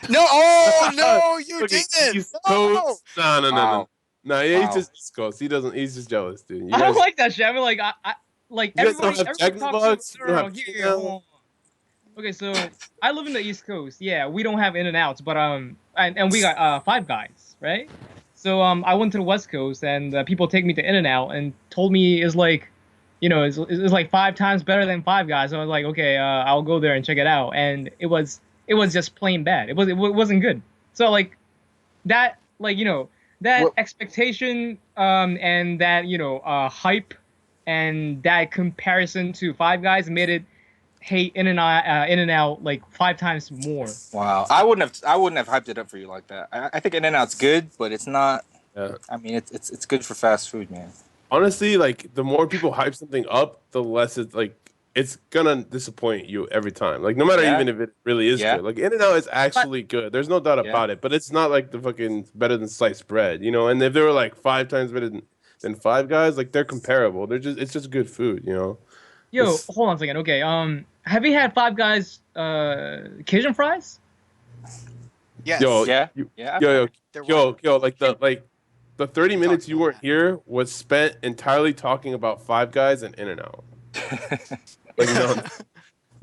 No, oh no, you Look at didn't. East No. Coast. No. Wow. No, yeah, Wow. he's just East Coast. He doesn't. He's just jealous, dude. You I don't guys, like that shit. I mean, like, I like you guys don't everybody. have Jack in the Box? You don't have Here, King Out? hold on. Okay, so I live in the East Coast. Yeah, we don't have In-N-Outs, but and we got Five Guys, right? So I went to the West Coast, and people take me to In-N-Out and told me it's like, you know, it's like 5 times better than Five Guys. So I was like, okay, I'll go there and check it out, and it was just plain bad. It wasn't good. So like that, like, you know, that Well- expectation and that, you know, hype and that comparison to Five Guys made it hate In-N-Out like 5 times more. Wow. I wouldn't have hyped it up for you like that. I think In-N-Out's good, but it's not. Yeah. I mean, it's good for fast food, man. Honestly, like the more people hype something up, the less it's like it's gonna disappoint you every time. Like no matter Yeah. even if it really is Yeah. good. Like In-N-Out is actually good. There's no doubt Yeah. about it. But it's not like the fucking better than sliced bread, you know. And if they were like 5 times better than Five Guys, like they're comparable. It's just good food, you know. Yo, It's- hold on a second. Okay, have you had Five Guys Cajun fries? Yes. Yo, Yeah. you- Yeah. There were- like the 30 minutes you about weren't that. here was spent entirely talking about Five Guys and In-N-Out. Like no,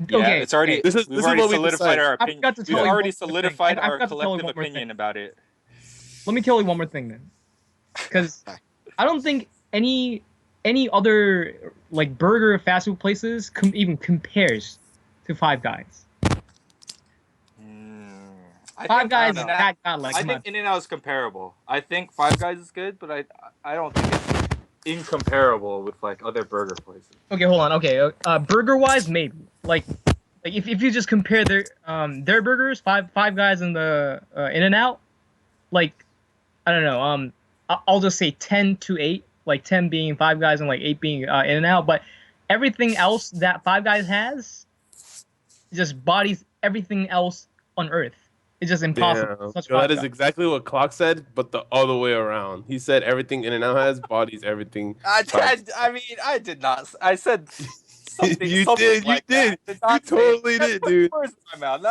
Yeah, Okay, it's already. okay. This is- We've this is already what we solidified decided. our I opinion. forgot to We've tell you already one more thing. solidified I our forgot to tell you collective one more thing. opinion about it. Let me tell you one more thing then, because I don't think any other like burger fast food places even compares to Five Guys. Five Guys I that got like I think In-N-Out is comparable. I think Five Guys is good, but I don't think it's incomparable with like other burger places. okay, hold on. Okay, burger wise maybe like if you just compare their burgers, Five Guys and the In-N-Out, like I don't know, I'll just say 10 to 8, like 10 being Five Guys and like 8 being In-N-Out, but everything else that Five Guys has just bodies everything else on earth. It's just impossible. damn. Such Yo, that Five is Guys. exactly what Clock said, but the other way around. He said everything In-N-Out has bodies everything. I mean, I did not. I said something. You something did, you like did. That. I did You not say- totally That's did, put dude. Words in my mouth. No,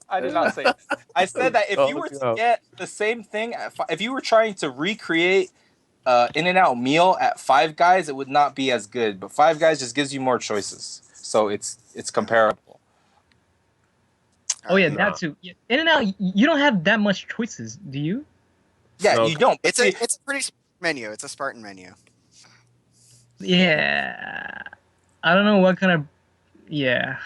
I did not say that. I said that if you were to get the same thing, if you were trying to recreate In-N-Out meal at Five Guys, it would not be as good. But Five Guys just gives you more choices, so it's comparable. Oh yeah, Nah. that too. Yeah, In-N-Out, you don't have that much choices, do you? Yeah, No. you don't. but It's a see- pretty Spartan menu. It's a Spartan menu. Yeah, I don't know what kind of. Yeah.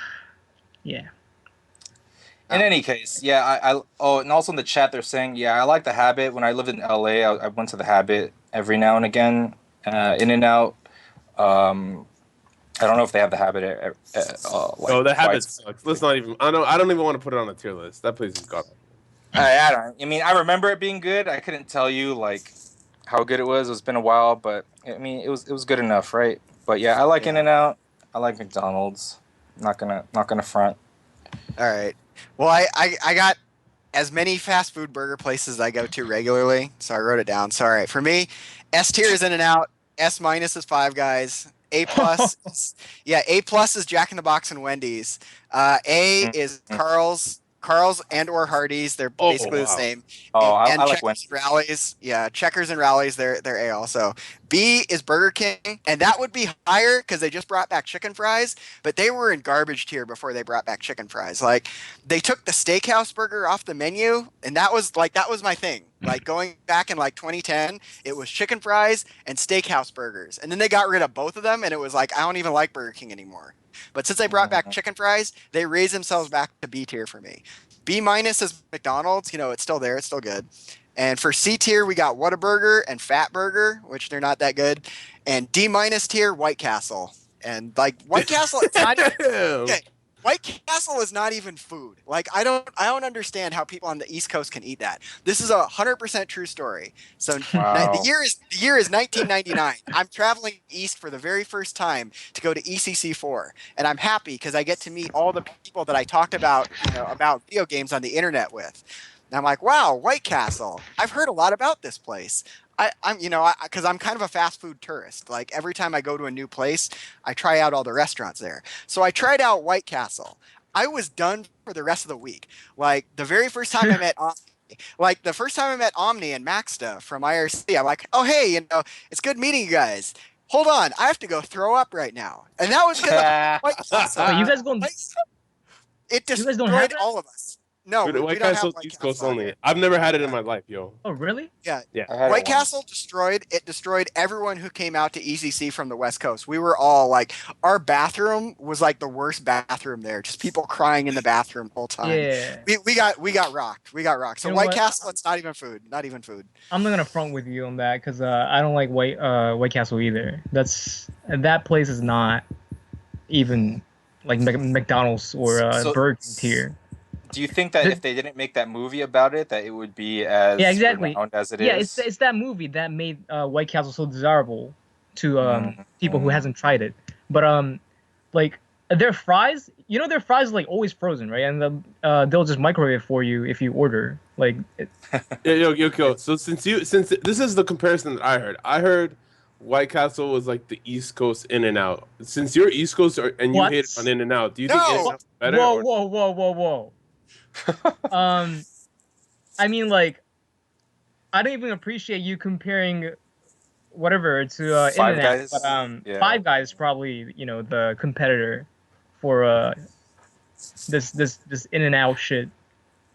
In any case, yeah, and also in the chat they're saying, yeah, I like the Habit. When I lived in LA, I went to the Habit every now and again. In-N-Out. I don't know if they have the Habit. Oh, that habit twice. sucks. Let's not even. I don't even want to put it on a tier list. That place is gone. I don't. I mean, I remember it being good. I couldn't tell you like how good it was. It's been a while, but I mean, it was good enough, right? But yeah, I like Yeah. In-N-Out. I like McDonald's. Not gonna front. All right. Well, I got as many fast food burger places I go to regularly, so I wrote it down. So all right, for me, S tier is In-N-Out. S minus is Five Guys. A plus, A plus is Jack in the Box and Wendy's. A is Carl's. Carl's and or Hardee's. They're Oh basically the wow. same. Oh, I like Checkers Wendy's. and Rallies. Yeah, Checkers and Rallies, they're A also. B is Burger King, and that would be higher because they just brought back chicken fries, but they were in garbage tier before they brought back chicken fries. Like they took the steakhouse burger off the menu, and that was my thing. Like going back in like 2010, it was chicken fries and steakhouse burgers. And then they got rid of both of them, and it was like I don't even like Burger King anymore. But since they brought back Mhm. chicken fries, they raised themselves back to B tier for me. B minus is McDonald's. You know, it's still there. It's still good. And for C tier, we got Whataburger and Fat Burger, which they're not that good. And D minus tier, White Castle. And like White Castle, it's not even Damn. okay. White Castle is not even food. Like I don't understand how people on the East Coast can eat that. This is 100% true story. So the Wow. year is 1999. I'm traveling east for the very first time to go to ECC4, and I'm happy because I get to meet all the people that I talked about, about video games on the internet with. And I'm like, wow, White Castle. I've heard a lot about this place. Because I'm kind of a fast food tourist. Like every time I go to a new place, I try out all the restaurants there. So I tried out White Castle. I was done for the rest of the week. Like the very first time I met Omni and Maxta from IRC, I'm like, oh hey, it's good meeting you guys. Hold on, I have to go throw up right now. And that was because of White Castle. Wait, you guys going? It You guys don't have destroyed that? all of us. No, Dude, we White don't have Castle White East Castle Coast out only. here. I've never had it in Yeah. my life, yo. Oh, really? Yeah. Yeah. I had White it once. Castle destroyed everyone who came out to ECC from the West Coast. We were all like our bathroom was like the worst bathroom there. Just people crying in the bathroom the whole time. Yeah. We got rocked. We got rocked. So You know White what? Castle, it's not even food. Not even food. I'm not gonna front with you on that because I don't like White Castle either. That place is not even like McDonald's or So, Burger King tier. do you think that if they didn't make that movie about it, that it would be as Yeah, exactly. renowned as it Yeah, is? it's that movie that made White Castle so desirable to people who hasn't tried it. But like their fries, their fries are like always frozen, right? And they'll just microwave it for you if you order. Like, Yeah, yo. So since this is the comparison that I heard White Castle was like the East Coast In and Out. Since you're East Coast and you What? hate on In and Out, do you No! think In and Out is better? Whoa. I mean, like, I don't even appreciate you comparing whatever to Five In-N-Out, Guys? but Yeah. Five Guys is probably the competitor for this In-N-Out shit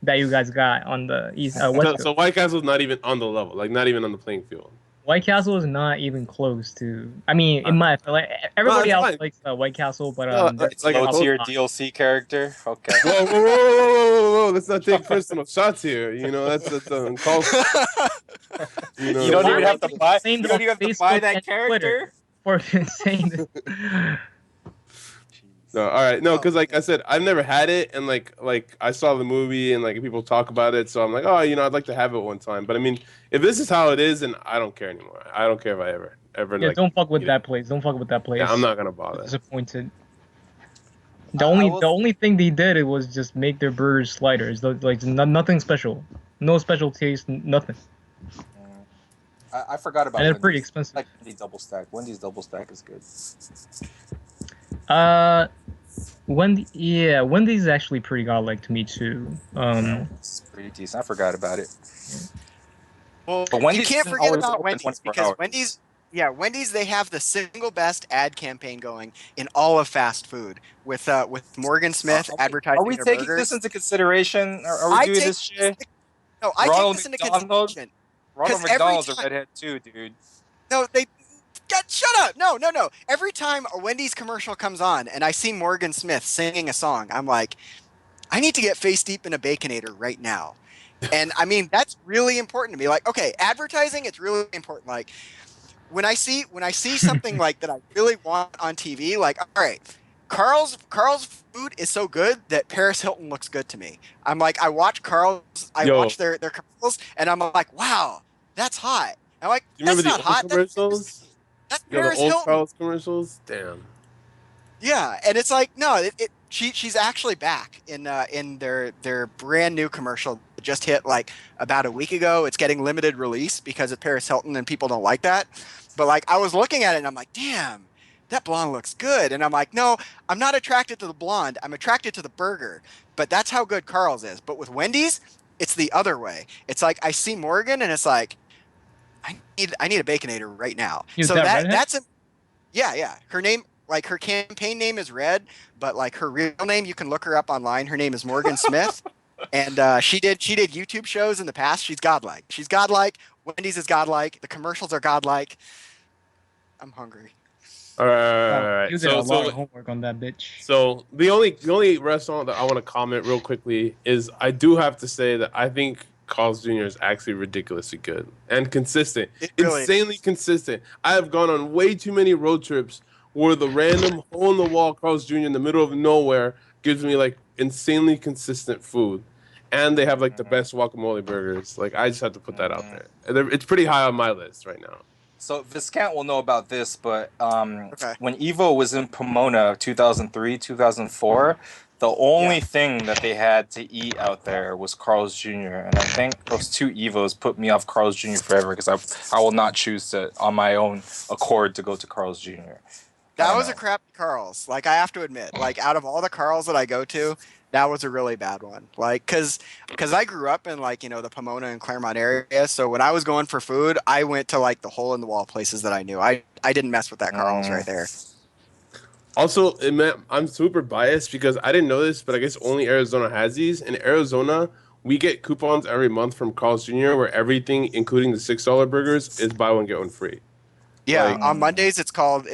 that you guys got on the West Coast. So White Castle's not even on the level, like not even on the playing field. White Castle is not even close to. I mean, in my like everybody it's else fine. likes White Castle, but No, It's like I low told- tier DLC character. Okay. Whoa. Let's not take personal shots here. That's uncalled for. You don't Why even have to would buy. claim You don't even have to Facebook buy that and character. Twitter for saying this. No, all right, no, because like I said, I've never had it, and like I saw the movie and like people talk about it, so I'm like, oh, I'd like to have it one time. But I mean, if this is how it is, then I don't care anymore. I don't care if I ever Yeah, like. don't fuck with that place. Don't fuck with that place. Yeah, I'm not gonna bother. Disappointed. I The will- only thing they did it was just make their burgers sliders. Like nothing special, no special taste, nothing. I forgot about. And they're Wendy's. pretty expensive. Like Wendy's double stack. Wendy's double stack is good. Wendy's is actually pretty godlike to me too. It's pretty decent. I forgot about it. Well, But Wendy's you can't isn't forget always about open Wendy's 24 because hours. Wendy's they have the single best ad campaign going in all of fast food with Morgan Smith advertising Are we their taking burgers. this into consideration? Are we I doing take this shit? No, I Ronald take this into McDonald? consideration. Ronald 'Cause every McDonald's a time- redhead too, dude. No, shut up. No. Every time a Wendy's commercial comes on and I see Morgan Smith singing a song, I'm like, I need to get face deep in a Baconator right now. And I mean, that's really important to me. Like, okay, advertising, it's really important. Like when I see something like that I really want on TV, like, all right, Carl's food is so good that Paris Hilton looks good to me. I'm like, I watch their commercials and I'm like, wow, that's hot. I'm like, You remember that's the not old hot. commercials? That's The Paris old Hilton. Charles commercials. Damn. Yeah, and it's like no, she's actually back in their brand new commercial that just hit like about a week ago. It's getting limited release because of Paris Hilton and people don't like that. But like I was looking at it and I'm like, damn, that blonde looks good. And I'm like, no, I'm not attracted to the blonde. I'm attracted to the burger. But that's how good Carl's is. But with Wendy's, it's the other way. It's like I see Morgan and it's like, I need a Baconator right now. Is So that redhead? that's a yeah, yeah. Her name, like her campaign name is Red, but like her real name, you can look her up online. Her name is Morgan Smith. And she did YouTube shows in the past. She's godlike. She's godlike. Wendy's is godlike. The commercials are godlike. I'm hungry. All right, all right, Oh, all right. you did a lot of homework on that bitch. So the only restaurant that I want to comment real quickly is I do have to say that I think Carl's Jr. is actually ridiculously good and consistent, It really insanely is. consistent. I have gone on way too many road trips where the random hole in the wall Carl's Jr. in the middle of nowhere gives me like insanely consistent food, and they have like the best guacamole burgers. Like I just have to put that out there. It's pretty high on my list right now. So Viscount will know about this, but Okay. when Evo was in Pomona, 2003, 2004, the only Yeah. thing that they had to eat out there was Carl's Jr. And I think those two Evos put me off Carl's Jr. forever because I will not choose to on my own accord to go to Carl's Jr. I That don't was a know. crappy Carl's. Like I have to admit, like out of all the Carl's that I go to, that was a really bad one. Like cuz I grew up in like, the Pomona and Claremont area, so when I was going for food, I went to like the hole in the wall places that I knew. I didn't mess with that Carl's right there. Also, I'm super biased because I didn't know this, but I guess only Arizona has these. In Arizona, we get coupons every month from Carl's Jr. where everything, including the $6 burgers, is buy one get one free. Yeah, Like, on Mondays it's called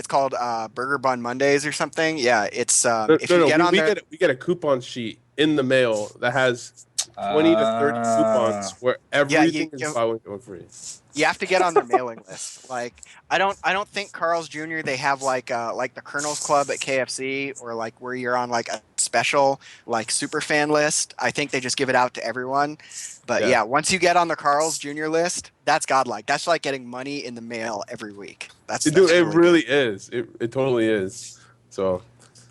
Burger Bun Mondays or something. Yeah, it's no, if no, you no, get on we there. get a coupon sheet in the mail that has 20 to 30 Uh, coupons where Yeah, everything is buy one get one free. you have to get on their mailing list. Like I don't think Carl's Jr. they have like the Colonel's Club at KFC or like where you're on like a special like super fan list. I think they just give it out to everyone. But Yeah. yeah, once you get on the Carl's Jr. list, that's godlike. That's like getting money in the mail every week. That's Dude, that's it really good. really is. It totally is. So,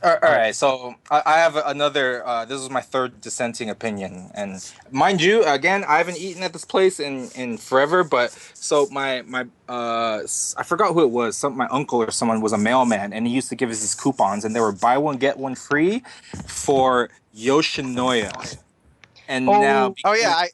all uh, right, so I have another. This is my third dissenting opinion, and mind you, again, I haven't eaten at this place in forever. But so I forgot who it was. My uncle or someone was a mailman, and he used to give us these coupons, and they were buy one get one free for Yoshinoya. And now, Oh, Oh yeah, I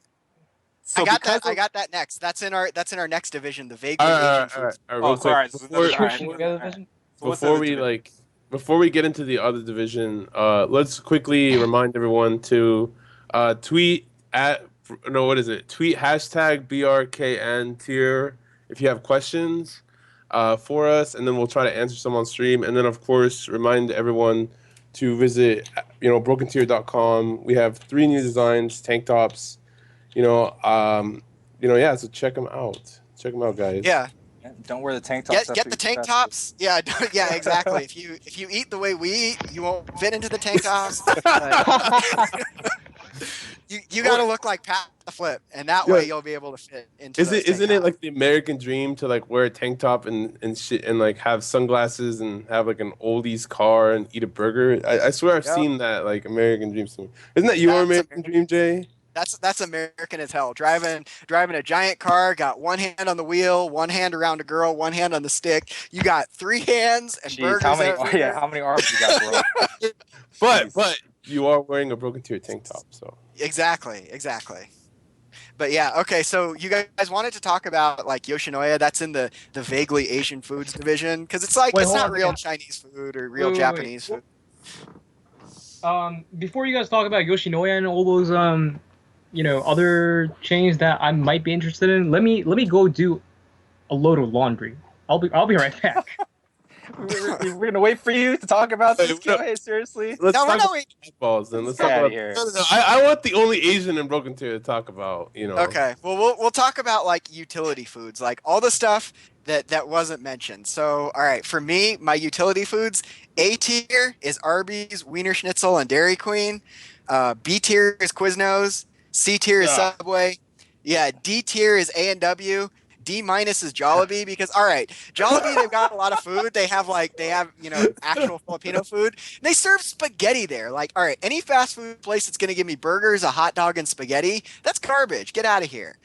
so got that. because I of got that next. That's in our next division, the all vaguely right, Asian all right, foods. all right, oh, real quick. sorry, so Before, all right, Pushing all the other right. division. So what's the before other we division? like before we get into the other division, let's quickly remind everyone to tweet at no, what is it? Tweet hashtag BRKN tier if you have questions for us, and then we'll try to answer some on stream. And then of course remind everyone to visit brokentier.com. We have 3 new designs, tank tops. Yeah. So check them out. Check them out, guys. Yeah, Yeah, don't wear the tank tops get after the you tank fast food. tops. Yeah, yeah, exactly. If you eat the way we eat, you won't fit into the tank tops. But you got to look like Pat the Flip, and that Yeah, way you'll be able to fit into Is those it tank isn't it tops. like the American dream to like wear a tank top and shit and like have sunglasses and have like an oldies car and eat a burger? I swear I've Yep, seen that like American dream scene. Isn't that your that's American American. dream, Jay? That's American as hell. Driving a giant car, got one hand on the wheel, one hand around a girl, one hand on the stick. You got three hands and Jeez, how burgers many? Oh yeah, everywhere. how many arms you got, bro? But Jeez. you are wearing a broken tier tank top, so Exactly, exactly. But yeah, okay. So you guys wanted to talk about like Yoshinoya? That's in the vaguely Asian foods division because it's like Wait, it's hold not on a real second. Chinese food or real Wait. Japanese food. Before you guys talk about Yoshinoya and all those other chains that I might be interested in, let me go do a load of laundry. I'll be right back. We're gonna wait for you to talk about Hey, this, Kyo. Hey, seriously? let's No, we're talk not about waiting. balls then. Let's Get talk out of about. here. No. I want the only Asian in broken tier to talk about. Okay. Well, we'll talk about like utility foods, like all the stuff that wasn't mentioned. So, all right, for me, my utility foods, A tier is Arby's, Wiener Schnitzel, and Dairy Queen. B tier is Quiznos. C tier is Ugh. Subway. Yeah, D tier is A&W. D minus is Jollibee because all right, Jollibee they've got a lot of food. They have actual Filipino food. They serve spaghetti there. Like all right, any fast food place that's gonna give me burgers, a hot dog, and spaghetti, that's garbage. Get out of here.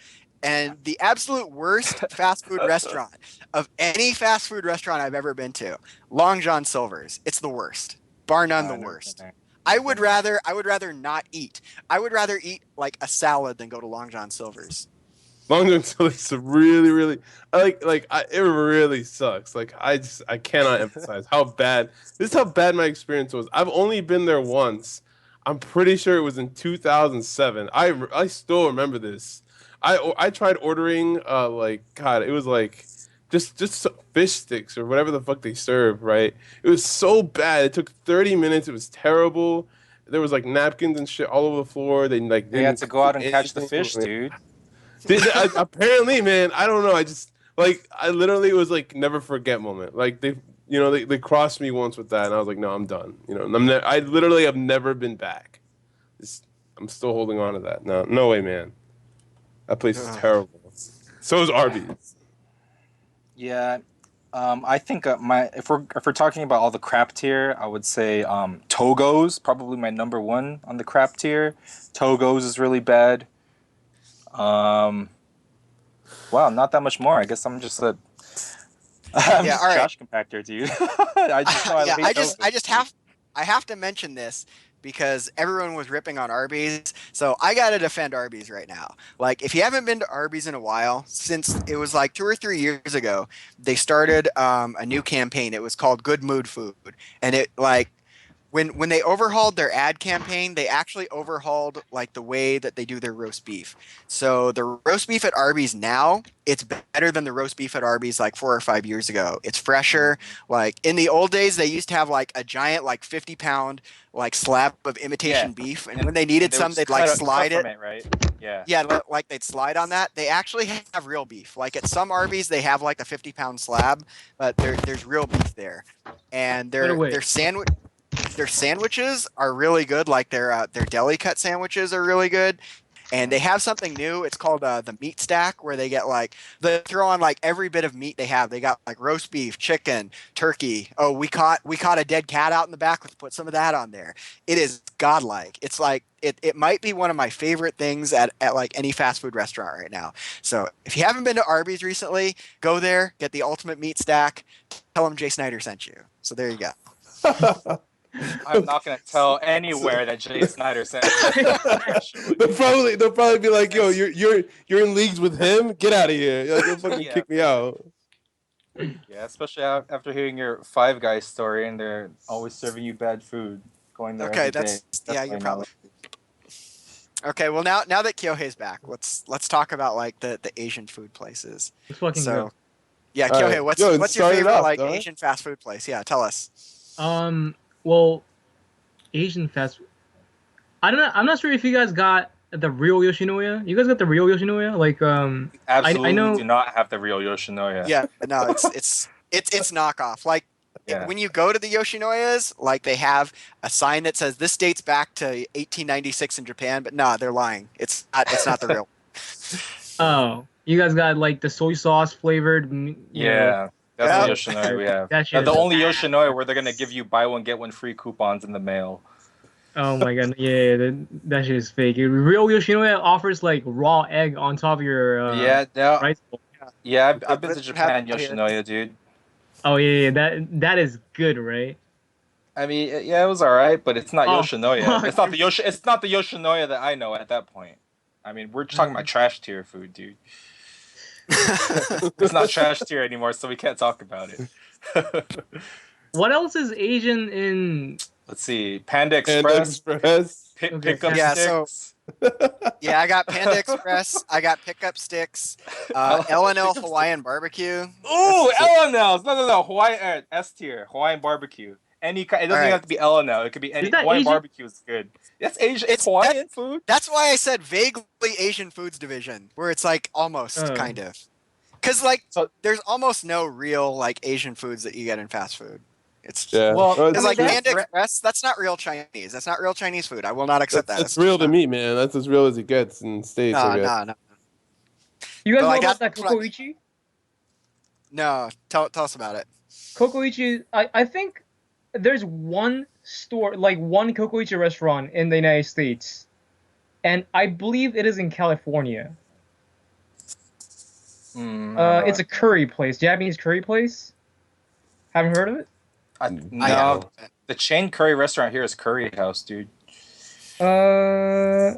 And the absolute worst fast food restaurant of any fast food restaurant I've ever been to, Long John Silver's. It's the worst, bar none, the Never been worst. there. I Never would been there. rather not eat. I would rather eat like a salad than go to Long John Silver's. Long John Silver's really, really. It really sucks. Like I cannot emphasize how bad. This is how bad my experience was. I've only been there once. I'm pretty sure it was in 2007. I still remember this. I tried ordering God, it was like just some fish sticks or whatever the fuck they serve, right? It was so bad. It took 30 minutes. It was terrible. There was like napkins and shit all over the floor. They like They had didn't to go clean out and catch the anything. fish, dude. Apparently, man, I don't know. I just like I literally was like never forget moment. Like they crossed me once with that, and I was like, no, I'm done. I literally have never been back. I'm still holding on to that. No, no way, man. That place is terrible. So is Arby's. Yeah, I think if we're talking about all the crap tier, I would say Togo's probably my number one on the crap tier. Togo's is really bad. Wow, not that much more. I guess I'm just a I'm Yeah, just all right. trash compactor, dude. I just know I Yeah, hate Togo's. I have to mention this because everyone was ripping on Arby's. So I got to defend Arby's right now. Like if you haven't been to Arby's in a while, since it was like 2 or 3 years ago, they started a new campaign. It was called Good Mood Food, and it like when they overhauled their ad campaign, they actually overhauled like the way that they do their roast beef. So the roast beef at Arby's now, it's better than the roast beef at Arby's like 4 or 5 years ago. It's fresher. Like in the old days, they used to have like a giant like 50 pound like slab of Yeah, imitation beef, and when they needed they would some, just they'd like cut slide from it. it, right? Yeah. Yeah, like they'd slide on that. They actually have real beef. Like at some Arby's, they have like a 50 pound slab, but there's real beef there, and Put away. their sandwiches are really good. Like their deli cut sandwiches are really good. And they have something new. It's called the meat stack, where they get like they throw on like every bit of meat they have. They got like roast beef, chicken, turkey. Oh, we caught a dead cat out in the back. Let's put some of that on there. It is godlike. It's like it might be one of my favorite things at like any fast food restaurant right now. So if you haven't been to Arby's recently, go there, get the ultimate meat stack. Tell them Jay Snyder sent you. So there you go. I'm not gonna tell anywhere that Jay Snyder said. They'll probably be like, yo, you're in leagues with him. Get out of here. Like, you'll fucking kick me out. Yeah, especially after hearing your Five Guys story, and they're always serving you bad food. Going there Okay, every day. yeah, why you're I know probably it. okay. Well, now that Kyohei's back, let's talk about like the Asian food places. Let's fucking So go. yeah, All Kyohei, right. what's Yo, what's your start it favorite off, like dog. Asian fast food place? Yeah, tell us. Well, Asian fast food. I don't know. I'm not sure if you guys got the real Yoshinoya. You guys got the real Yoshinoya? Like, Absolutely I know. do not have the real Yoshinoya. Yeah, no, it's knockoff. Like Yeah. when you go to the Yoshinoyas, like they have a sign that says this dates back to 1896 in Japan, but nah, they're lying. It's not the real. Oh, you guys got like the soy sauce flavored. Yeah. That's Yeah. the Yoshinoya we have. That shit The is only Yoshinoya where they're gonna give you buy one get one free coupons in the mail. Oh my god, yeah, that shit is fake. Real Yoshinoya offers like raw egg on top of your Yeah, no, rice bowl. yeah, I've been to Doesn't have Japan that here. Yoshinoya, dude. Oh yeah, that is good, right? I mean, yeah, it was all right, but it's not Oh, Yoshinoya. fuck. It's not the It's not the Yoshinoya that I know at that point. I mean, we're talking about trash tier food, dude. It's not trash tier anymore, so we can't talk about it. What else is Asian in? Let's see, Panda And Express, Express. Okay, pickup yeah, so- sticks. Yeah, I got Panda Express. I got pickup sticks. L&L Hawaiian barbecue. Ooh, That's- L&L's. No. Hawaii S tier, Hawaiian barbecue. It doesn't even Alright. have to be L&L. It could be any Is that Hawaiian Asian? barbecue is good. That's Asian. It's Hawaiian food. That's why I said vaguely Asian foods division, where it's like almost Oh. kind of. Because like So- there's almost no real like Asian foods that you get in fast food. It's Yeah. Well, Oh, It's like that's Panda re- Express. That's not real Chinese. That's not real Chinese food. I will not accept that. That's real to me, man. That's as real as it gets in the States, I No, guess. no. You guys But, know like, about that that's what I- Kokoichi? No, tell us about it. Kokoichi. I think there's one store, like one Kokoichi restaurant in the United States, and I believe it is in California. It's a curry place, Japanese curry place. Haven't heard of it? No, haven't. the chain curry restaurant here is Curry House, dude. Uh,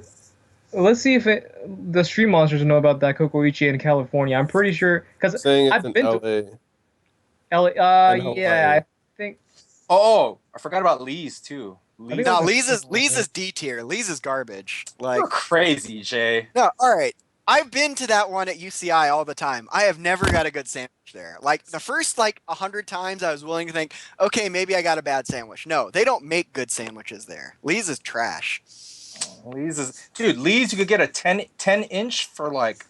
let's see if the stream monsters know about that Kokoichi in California. I'm pretty sure because Saying it's I've in been to LA LA. and Yeah, Hawaii. I think Oh, I forgot about Lee's too. I think Lee's it No, was is in Lee's Hawaii. is D tier. Lee's is garbage. you're Like, crazy, Jay. no, all right. I've been to that one at UCI all the time. I have never got a good sandwich there. Like the first 100 times, I was willing to think, okay, maybe I got a bad sandwich. No, they don't make good sandwiches there. Lee's is trash. Lee's is dude. Lee's you could get a 10-inch for like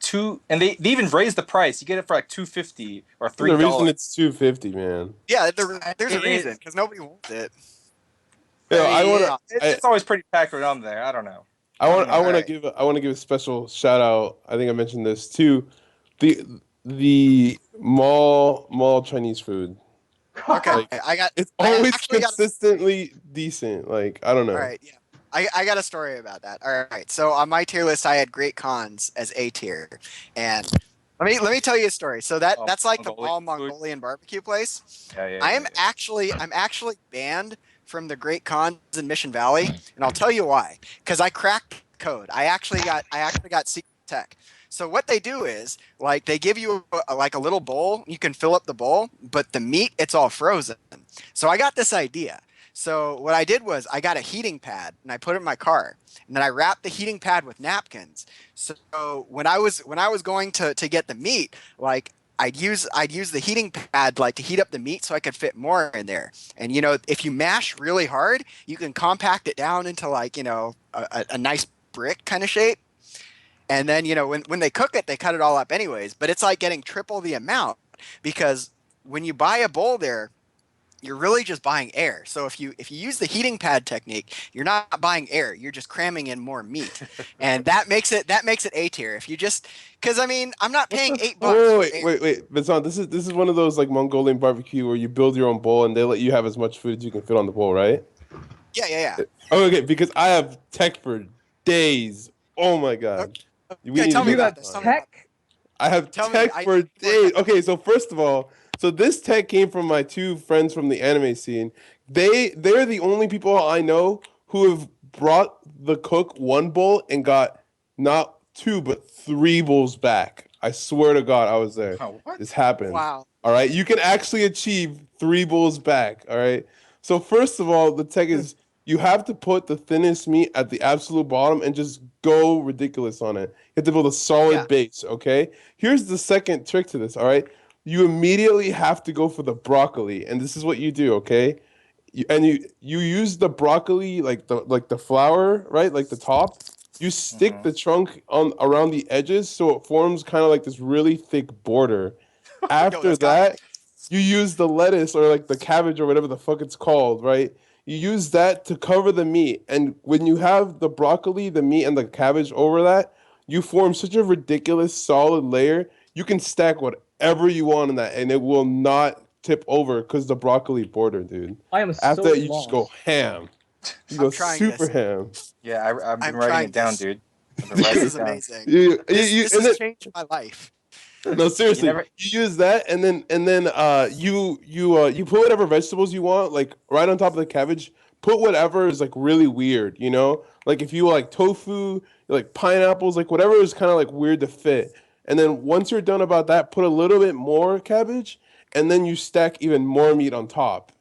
two, and they even raised the price. You get it for like $2.50 or There's a reason $3. it's 250, man. Yeah, there's a It, reason because nobody wants it. Yo, I I mean, wanna, it's always pretty packed around there. I don't know. I wanna Alright. give, a special shout out. I think I mentioned this too. The mall Chinese food. Okay, Like it's I always actually got consistently decent. Like I don't all know. right, yeah. I got a story about that. All right. So on my tier list I had Great Khans as A tier. And let me tell you a story. So that's like the Mongolian all food. Mongolian barbecue place. Yeah, yeah, yeah, yeah. I'm actually banned from the Great Khans in Mission Valley, and I'll tell you why. Because I cracked the code. I actually got secret tech. So what they do is like they give you like a little bowl. You can fill up the bowl, but the meat it's all frozen. So I got this idea. So what I did was I got a heating pad and I put it in my car, and then I wrapped the heating pad with napkins. So when I was going to get the meat, like I'd use the heating pad like to heat up the meat so I could fit more in there. And if you mash really hard, you can compact it down into a nice brick kind of shape. And then when they cook it, they cut it all up anyways. But it's like getting triple the amount because when you buy a bowl there, you're really just buying air. So if you use the heating pad technique, you're not buying air. You're just cramming in more meat, and that makes it A tier. If you just because I'm not What paying the $8 for air. Wait, Vincent, this is one of those like Mongolian barbecue where you build your own bowl and they let you have as much food as you can fit on the bowl, right? Yeah, yeah, yeah. Oh, okay, because I have tech for days. Oh my god. We Okay, need to tell me you get about got this. this Tell on. me about tech? I have Tell me. tech I for need more days. tech. Okay, so first of all, so this tech came from my two friends from the anime scene. They're the only people I know who have brought the cook one bowl and got not two but three bowls back. I swear to God, I was there. Oh, what? This happened. Wow. All right, you can actually achieve three bowls back. All right. So first of all, the tech is you have to put the thinnest meat at the absolute bottom and just go ridiculous on it. You have to build a solid Yeah. base, okay? Here's the second trick to this, all right? You immediately have to go for the broccoli, and this is what you do, okay? You use the broccoli like the flour, right? Like the top. You stick Mhm. the trunk on around the edges so it forms kind of like this really thick border. Yo, After that's got that, you use the lettuce or like the cabbage or whatever the fuck it's called, right? You use that to cover the meat. And when you have the broccoli, the meat, and the cabbage over that, you form such a ridiculous solid layer. You can stack whatever you want in that, and it will not tip over because the broccoli border, dude. I am so After that, you just go lost. ham. You I'm go trying super this. ham. Yeah, I've been I'm writing trying it down, this. dude. I've been This writing is it down. amazing. This And has then changed my life. no, You seriously, never. you use that, and then you put whatever vegetables you want, like right on top of the cabbage. Put whatever is like really weird, you know, like if you like tofu, like pineapples, like whatever is kind of like weird to fit. And then once you're done about that, put a little bit more cabbage, and then you stack even more meat on top.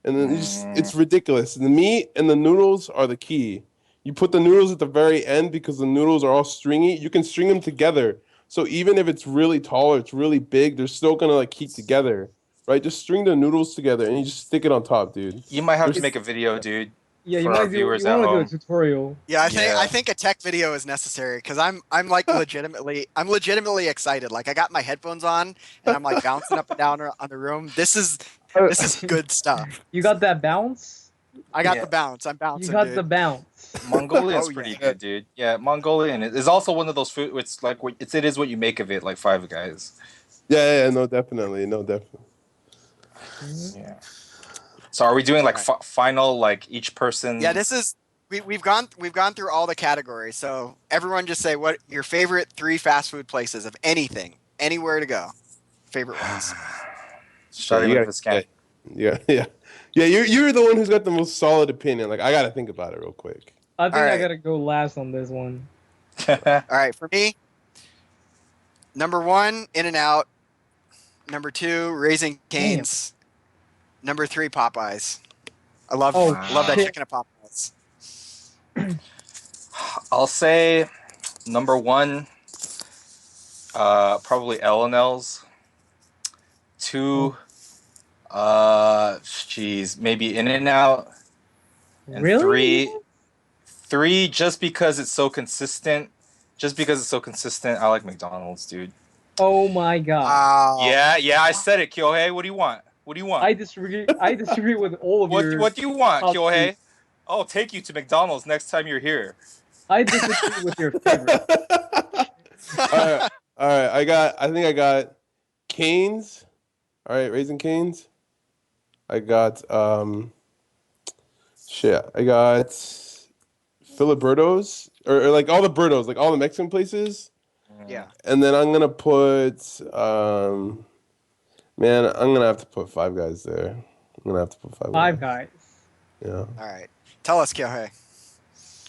And then Mm, it's ridiculous. The meat and the noodles are the key. You put the noodles at the very end because the noodles are all stringy. You can string them together. So even if it's really tall or it's really big, they're still gonna like keep together, right? Just string the noodles together and you just stick it on top, dude. you might have to There's make a video, dude, Yeah, you for our might do. viewers You at want to do a home. tutorial. Yeah, I think I Yeah. think a tech video is necessary because I'm legitimately excited. Like I got my headphones on and I'm like bouncing up and down on the room. This is good stuff. You got that bounce. I got Yeah. the bounce. I'm You bouncing, got the dude. bounce. Mongolian's Oh yeah. pretty good, dude. Yeah, Mongolian is also one of those food. It's like it is what you make of it, like Five Guys. yeah, no, definitely, no, definitely. Yeah. So are we doing like Right. final like each person? Yeah, this is we've gone through all the categories. So everyone just say what your favorite three fast food places of anything. anywhere to go. Favorite ones. Starting with this game. Yeah. You're the one who's got the most solid opinion. Like I gotta think about it real quick. I think I right. gotta go last on this one. All right, for me, number 1, In-N-Out. Number 2, Raising Cane's. Number 3, Popeyes. I love that shit. chicken at Popeyes. I'll say number 1, probably L&L's. 2, maybe In-N-Out. And Really? 3, just because it's so consistent. I like McDonald's, dude. Oh my god. Wow. Yeah, I said it, Kyohei. What do you want? I disagree with all of you. What do you want, Kyohei? I'll take you to McDonald's next time you're here. I disagree with your favorite. All right. I think I got Cane's. All right, Raising Cane's. I got I got Filiberto's or like all the Bertos, like all the Mexican places. Yeah. And then I'm gonna put man, I'm gonna have to put Five Guys there. Five Guys. Yeah. All right. Tell us, Kyohei.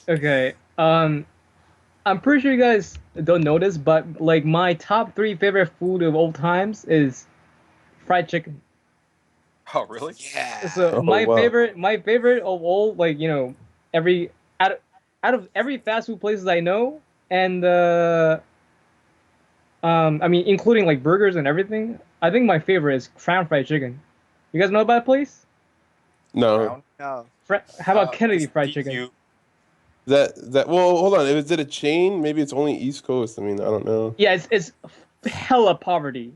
Okay. I'm pretty sure you guys don't know this, but like my top 3 favorite food of all times is fried chicken. Oh, really? Yeah. So my favorite of all, like, you know, out of every fast food places I know, and I mean, including like burgers and everything, I think my favorite is Crown Fried Chicken. You guys know about that place? No. No. How about Kennedy Fried Chicken? That well, hold on. Is it a chain? Maybe it's only East Coast. I mean, I don't know. Yeah, it's hella poverty.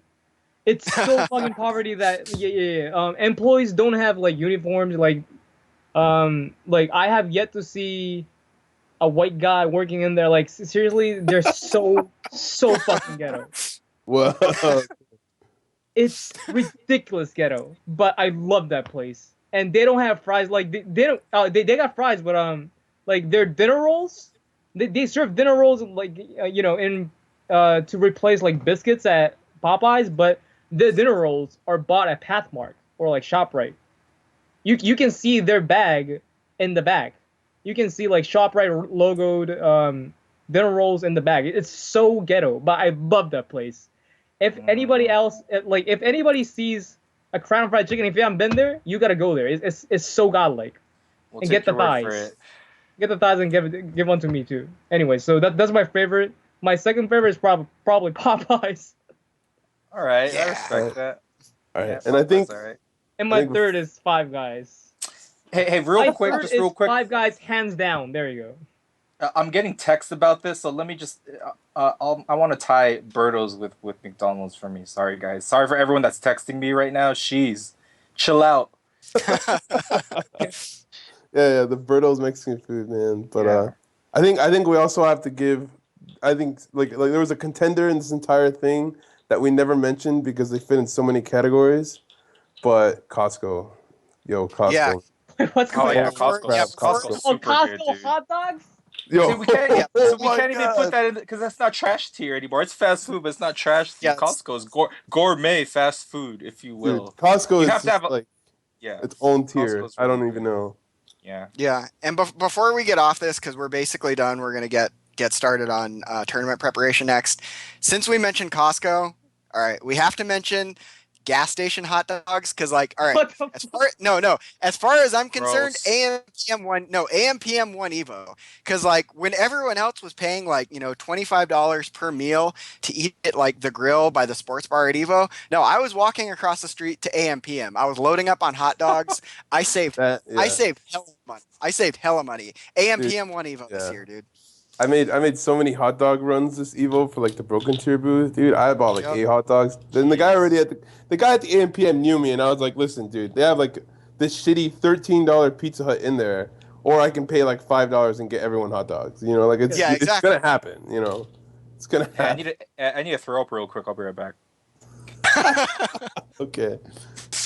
It's so fucking poverty that employees don't have like uniforms. Like I have yet to see a white guy working in there. Like seriously, they're so fucking ghetto. Well, It's ridiculous ghetto, but I love that place. And they don't have fries. Like they don't. They got fries, but like their dinner rolls. They serve dinner rolls like in to replace like biscuits at Popeyes, but the dinner rolls are bought at Pathmark or like ShopRite. You can see their bag in the back. You can see like ShopRite logoed dinner rolls in the bag. It's so ghetto, but I love that place. If anybody else, like if anybody sees a Crown Fried Chicken, if you haven't been there, you gotta go there. It's so godlike. We'll And take get the your word for thighs. it. Get the thighs and give one to me too. Anyway, so that's my favorite. My second favorite is probably Popeyes. All right, Yeah. I respect that. all right. Yeah, And I think all right. And my third is Five Guys. Hey, My real quick, third just is real quick. Five Guys, hands down. There you go. I'm getting texts about this, so let me just. I want to tie Birdos with McDonald's for me. Sorry, guys. Sorry for everyone that's texting me right now. She's chill out. yeah, the Berto's Mexican food, man. But Yeah. I think we also have to give. I think like there was a contender in this entire thing that we never mentioned because they fit in so many categories. But Costco, Costco. Yeah. What's Oh going yeah, on? Costco's Costco's Oh, super good, Costco dude. hot dogs? Yo, See, we can't, oh we my can't even God. put that in because that's not trash tier anymore. It's fast food, but it's not trash tier. Yeah, it's- Costco's gourmet fast food, if you Dude, will. Costco You is have to just have like yeah, its own tier. Costco's I don't really even good. know. Yeah. Yeah. And before we get off this, because we're basically done, we're gonna get started on tournament preparation next. Since we mentioned Costco, all right, we have to mention gas station hot dogs because, like, all right, What the as far as I'm concerned, Gross. AM PM1 Evo, because like when everyone else was paying like $25 per meal to eat at like the grill by the sports bar at Evo, no, I was walking across the street to AM PM. I was loading up on hot dogs. I saved That I yeah, saved hella money. I saved hella money. dude. AM PM1 Evo this Yeah. year, dude. I made so many hot dog runs this Evo for like the Brokentier booth, dude. I bought like Yep. 8 hot dogs. Then the guy already at the guy at the AMPM knew me, and I was like, listen, dude, they have like this shitty $13 Pizza Hut in there, or I can pay like $5 and get everyone hot dogs. Like it's Yeah, it's exactly. gonna happen. It's gonna Hey, happen. I need to throw up real quick. I'll be right back. Okay.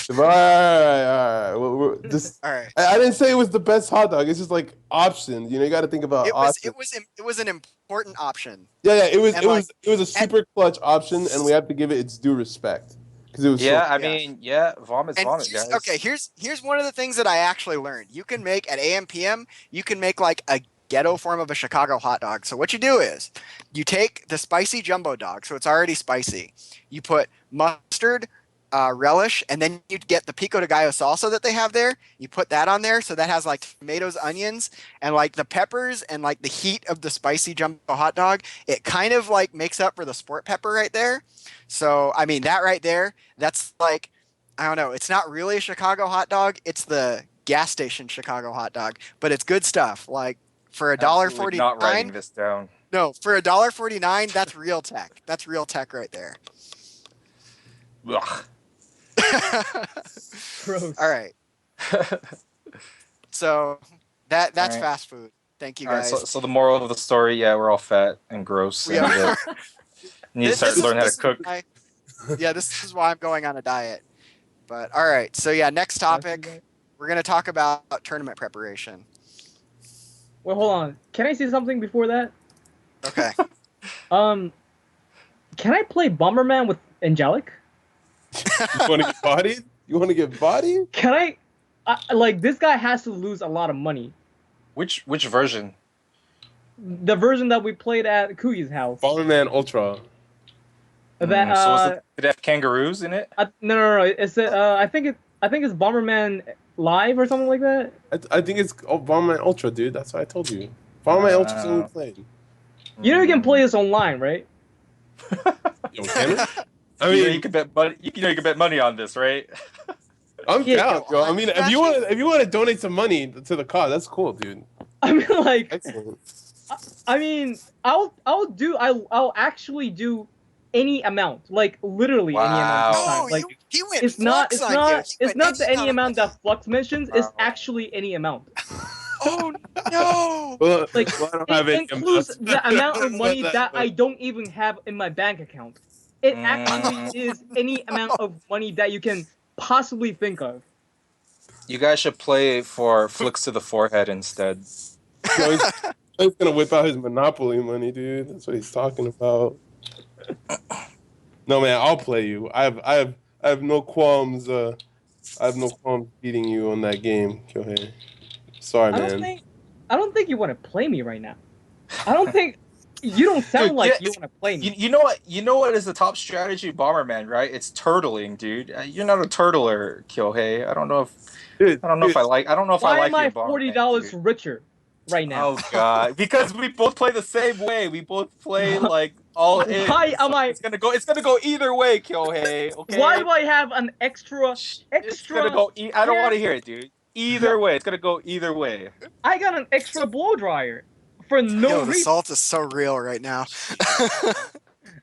All right. Just All right. I didn't say it was the best hot dog. It's just like options. You got to think about options. It was an important option. Yeah. It was And it was a super clutch option, and we have to give it its due respect because it was Yeah, so. I mean, vomit's And vomit, guys. okay, here's one of the things that I actually learned. You can make at AM/PM, you can make like a ghetto form of a Chicago hot dog. So what you do is you take the spicy jumbo dog, so it's already spicy. You put mustard, relish, and then you get the pico de gallo salsa that they have there. You put that on there, so that has like tomatoes, onions, and like the peppers and like the heat of the spicy jumbo hot dog. It kind of like makes up for the sport pepper right there. So I mean that right there, that's like I don't know. It's not really a Chicago hot dog. It's the gas station Chicago hot dog, but it's good stuff. Like for a dollar Absolutely not writing $1.49. this down. No, for a $1.49, that's real tech. That's real tech right there. Ugh. Gross. All right. So that's All right. fast food. Thank you All right, guys. so the moral of the story, yeah, we're all fat and gross. Yeah. And, need to start learning how to cook. This is why I'm going on a diet. But all right. So yeah, next topic. We're gonna talk about tournament preparation. Wait, hold on. Can I say something before that? Okay. Can I play Bomberman with Angelic? You want to get bodied? You want to get bodied? Can I? Like this guy has to lose a lot of money. Which version? The version that we played at Kuyi's house. Bomberman Ultra. That so did it have kangaroos in it? no. It's I think it's Bomberman Live or something like that. I think it's Bomberman Ultra, dude. That's what I told you. Bomberman Ultra's the only played. You know you can play this online, right? Yo, can it? I You know mean, you can bet money. You know you can bet money on this, right? I'm Yeah, down, bro. I mean, if you want to donate some money to the cause, that's cool, dude. I mean, like, Excellent. I mean, I'll actually do any amount, like literally any amount. This time. Oh, Like, he went it's not flux on you. He went the any any amount that Flux mentions. It's actually any amount. Oh no! Well, Like, well, I don't have it any includes amounts. the amount of money But that I don't even have in my bank account. It actually is any amount of money that you can possibly think of. You guys should play for flicks to the forehead instead. No, he's gonna whip out his Monopoly money, dude. That's what he's talking about. No, man, I'll play you. I have no qualms. I have no qualms beating you on that game, Kyohei. Sorry, man. I don't think you want to play me right now. I don't think you don't sound Dude, like yeah, you want to play me. You know what? You know what is the top strategy of Bomberman, right? It's turtling, dude. You're not a turtler, Kyohei. I don't know if Dude, if I like. I don't know if Why I like am I your Bomberman, $40 dude. richer right now? Oh god, because we both play the same way. We both play like all in. Why am I? It's gonna go either way, Kyohei. Okay. Why do I have an extra? It's gonna go. I don't want to hear it, dude. Either way, it's gonna go either way. I got an extra blow dryer for no Yo, the reason. salt is so real right now.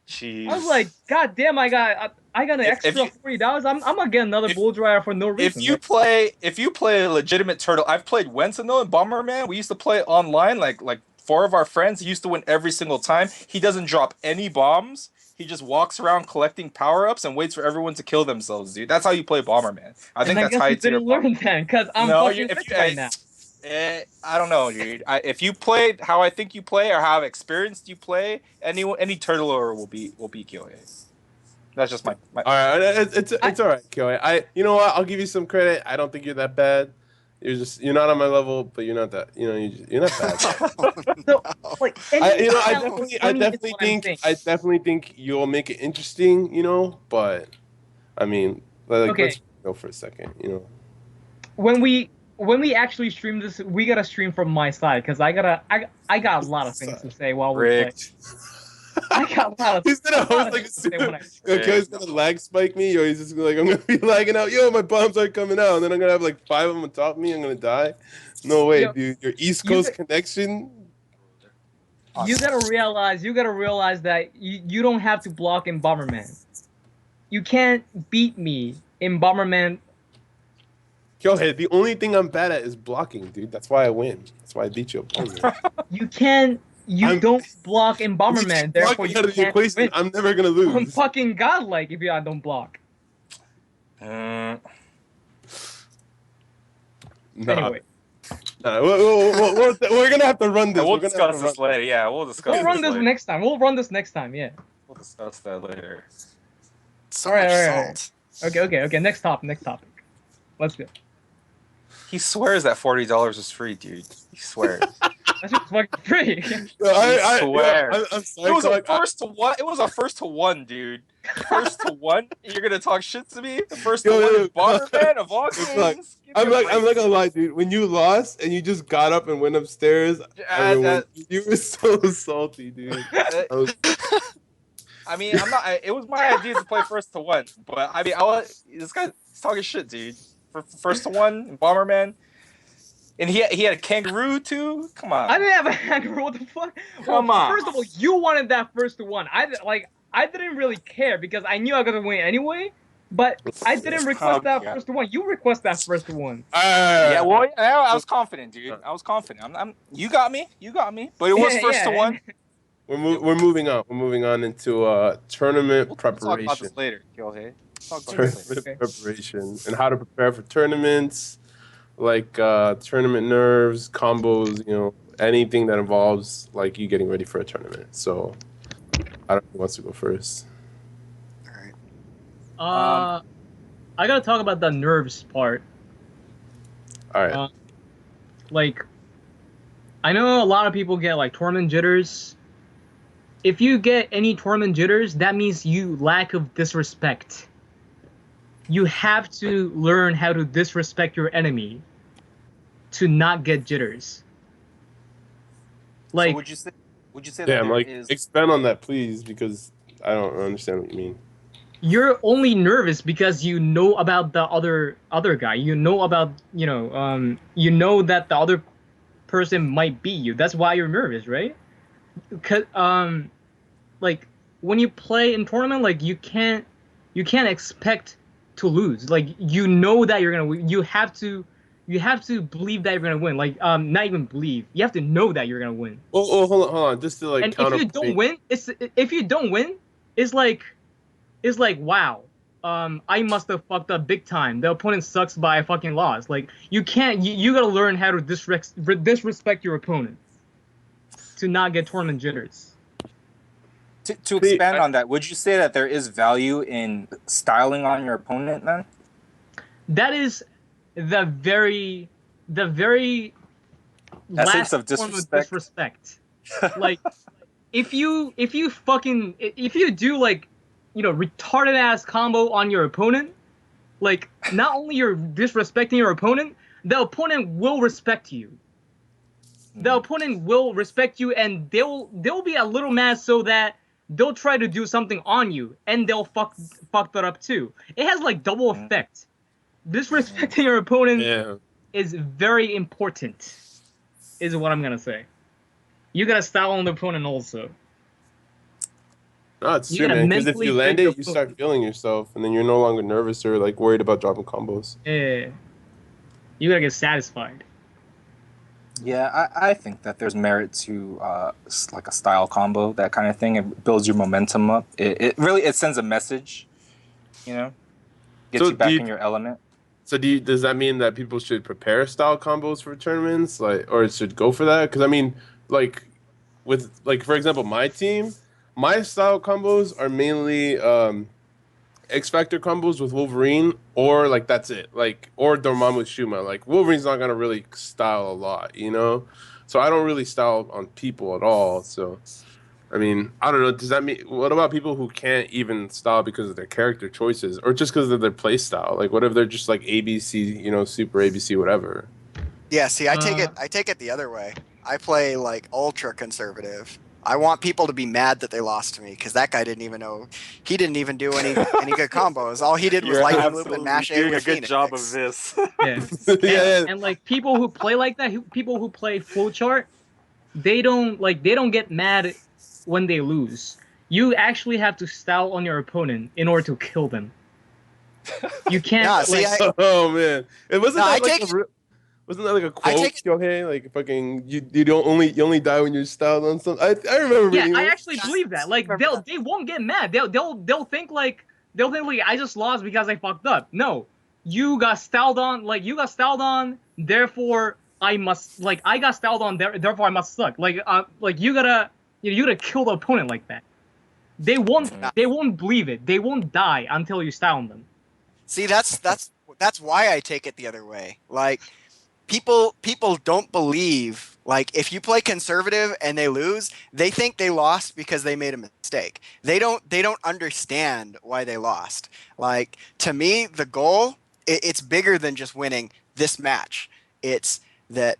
Jeez. I was like, God damn, I got an extra $40. I'm gonna get another blow dryer for no reason. If you play a legitimate turtle, I've played Wensenil and Bomberman. We used to play online, like four of our friends. He used to win every single time. He doesn't drop any bombs. He just walks around collecting power-ups and waits for everyone to kill themselves, dude. That's how you play Bomberman. I think that's how you didn't learn then, because I'm fucking rich right now. I don't know, dude. If you played how I think you play or how experienced you play, any turtler will be Kyohei. That's just my. All right, it's all right, Kyohei. You know what? I'll give you some credit. I don't think you're that bad. You're not on my level, but you're not that. You're not bad. So, like, I definitely think you'll make it interesting. But I mean, Okay. Let's go for a second. When we actually stream this, we gotta stream from my side because I got a lot of things to say while we play. I got a lot of. He's gonna host like a super. He's gonna lag spike me, or he's just like, I'm gonna be lagging out. Yo, my bombs aren't coming out, and then I'm gonna have like 5 of them on top of me. I'm gonna die. No way, dude. Your East Coast connection. You gotta realize that you don't have to block in Bomberman. You can't beat me in Bomberman. Kyohei, the only thing I'm bad at is blocking, dude. That's why I win. That's why I beat you up. You can't. Don't block in Bomberman, therefore you can't win. I'm never gonna lose. I'm fucking godlike if I don't block. Nah, Anyway, nah. We're gonna have to run this. We'll We're gonna have discuss to run. this later. Yeah, we'll discuss we'll run this this later. next time. We'll run this next time. Yeah. We'll discuss that later. So All right, much all right, all right. salt. Okay. Next topic. Let's go. He swears that $40 is free, dude. He swears. That shit's fucking free. I swear. I'm sorry, It was a Clark. first to one. It was a first to one, dude. First to one. You're gonna talk shit to me? The first to Yo, one yo, is Bomberman of all Clark, games. Give me I'm a like, break. I'm not gonna lie, dude. When you lost and you just got up and went upstairs, everyone, you were so salty, dude. I mean, I'm not. It was my idea to play first to one, but I mean, this guy's talking shit, dude. For first to one, Bomberman, and he had a kangaroo too. Come on. I didn't have a kangaroo. What the fuck? Come on. First of all, you wanted that first to one. I didn't really care because I knew I was gonna win anyway. But I didn't request that first to one. You request that first to one. Yeah, well, I was confident, dude. I was confident. You got me. But it was first to one. We're moving on. We're moving on into tournament preparation. We'll talk about this later, Kyohei. Tournament preparation and how to prepare for tournaments, like tournament nerves, combos, anything that involves like you getting ready for a tournament. So, I don't know who wants to go first. I gotta talk about the nerves part. All right. Like, I know a lot of people get like tournament jitters. If you get any tournament jitters, that means you lack of disrespect. You have to learn how to disrespect your enemy to not get jitters. Like, so would you say Yeah, that I'm there like, is expand on that, please, because I don't understand what you mean. you're only nervous because you know about the other guy. You know about you know that the other person might beat you. That's why you're nervous, right? Cause like when you play in tournament, like you can't expect to lose. Like you know that you're gonna win. You have to believe that you're gonna win. Like not even believe. You have to know that you're gonna win. Oh, hold on, just to like And if you don't win, it's like wow. I must have fucked up big time. The opponent sucks by a fucking loss. Like you can't. You gotta learn how to disrespect your opponent to not get tournament jitters. To expand on that, would you say that there is value in styling on your opponent then? That is the very Essence last of form of disrespect. Like if you do like retarded ass combo on your opponent, like not only you're disrespecting your opponent, the opponent will respect you. The opponent will respect you, and they'll be a little mad so that they'll try to do something on you, and they'll fuck that up too. It has like double effect. Disrespecting your opponent is very important, is what I'm gonna say. You gotta style on the opponent also. No, it's true, man. Because if you land it, you start feeling yourself, and then you're no longer nervous or like worried about dropping combos. Yeah, you gotta get satisfied. Yeah, I think that there's merit to like a style combo, that kind of thing. It builds your momentum up. It really sends a message, gets you back in your element. So does that mean that people should prepare style combos for tournaments, like, or should go for that? Because I mean, like, with like for example, my team, my style combos are mainly X Factor combos with Wolverine, or like that's it, like, or Dormammu Shuma. Like Wolverine's not gonna really style a lot, so I don't really style on people at all. So I mean, I don't know. Does that mean, what about people who can't even style because of their character choices, or just because of their play style? Like, what if they're just like ABC, super ABC, whatever? Yeah, see, I take it the other way. I play like ultra conservative. I want people to be mad that they lost to me because that guy didn't even know. He didn't even do any good combos. All he did was lightning loop and mash A with a good Phoenix. job of this. Yeah. And like people who play like that, people who play flowchart, they don't get mad when they lose. You actually have to style on your opponent in order to kill them. You can't. Oh man, it wasn't that wasn't that like a quote? Kyohei? Like fucking you only die when you're styled on something. I remember. Yeah, I actually believe that. Like they won't get mad. They'll think like I just lost because I fucked up. No, you got styled on. Like you got styled on therefore I must like I got styled on. Therefore I must suck. Like you gotta you gotta kill the opponent like that. They won't believe it. They won't die until you style them. See, that's why I take it the other way. Like people don't believe, like, if you play conservative and they lose, they think they lost because they made a mistake. They don't understand why they lost. Like, to me, the goal, it's bigger than just winning this match. It's that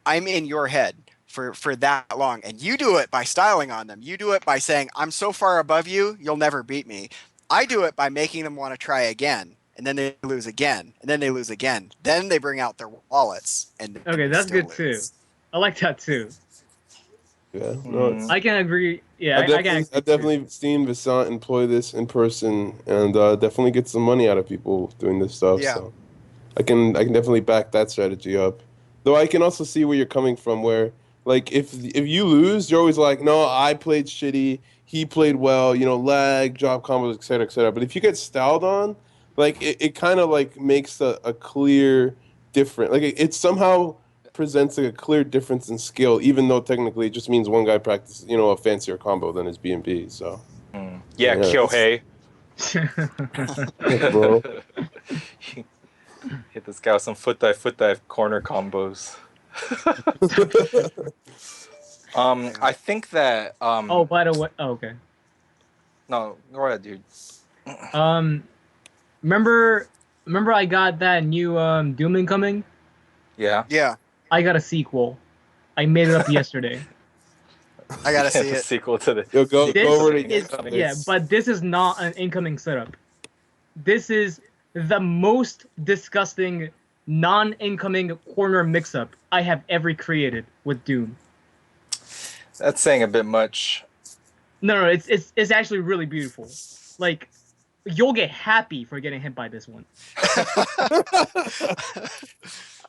I'm in your head for that long, and you do it by styling on them. You do it by saying, I'm so far above you, you'll never beat me. I do it by making them want to try again, and then they lose again, and then they lose again. Then they bring out their wallets, and Okay, they that's still good too. lose. I like that too. Yeah, no, Mm. I can agree. Yeah, I've I can definitely, agree I've too. definitely seen Vasant employ this in person, and definitely get some money out of people doing this stuff. Yeah. So I can definitely back that strategy up. Though I can also see where you're coming from, where like if you lose, you're always like, no, I played shitty, he played well, lag, drop combos, etc., etc. But if you get styled on, like it kind of like makes a clear difference. Like it somehow presents like a clear difference in skill, even though technically it just means one guy practices, a fancier combo than his B&B. So Yeah, yeah, Kyohei. bro. Hit this guy with some foot dive corner combos. I think that Oh, by the way, oh, okay. no, go ahead, dude. Um, remember, remember I got that new Doom incoming. Yeah. Yeah, I got a sequel. I made it up yesterday. I gotta see The it. sequel to the Yo, go sequel This to over the to is incoming. yeah, but this is not an incoming setup. This is the most disgusting non-incoming corner mix-up I have ever created with Doom. That's saying a bit much. No, it's actually really beautiful. Like you'll get happy for getting hit by this one.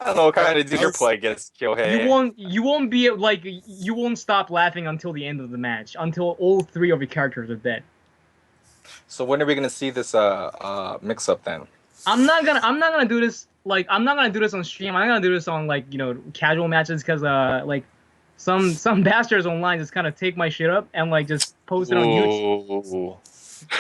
I don't know what kind of I dude you're was- playing against, Kyohei. You won't be like you won't stop laughing until the end of the match until all three of your characters are dead. So when are we gonna see this mix up then? I'm not gonna do this like I'm not gonna do this on stream. I'm not gonna do this on like casual matches because like some bastards online just kind of take my shit up and like just post it on YouTube. Ooh.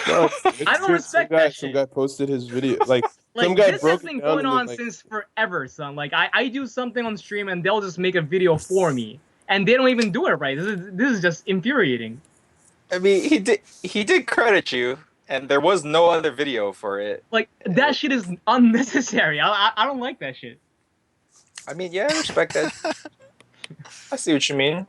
No, I it's don't true. respect that Some shit. guy posted his video. Like some Like guy this has broke it been down going and then on like, since forever, son. Like I do something on stream and they'll just make a video for me, and they don't even do it right. This is just infuriating. I mean, he did credit you, and there was no other video for it. Like that shit is unnecessary. I don't like that shit. I mean, yeah, I respect that. I see what you mean.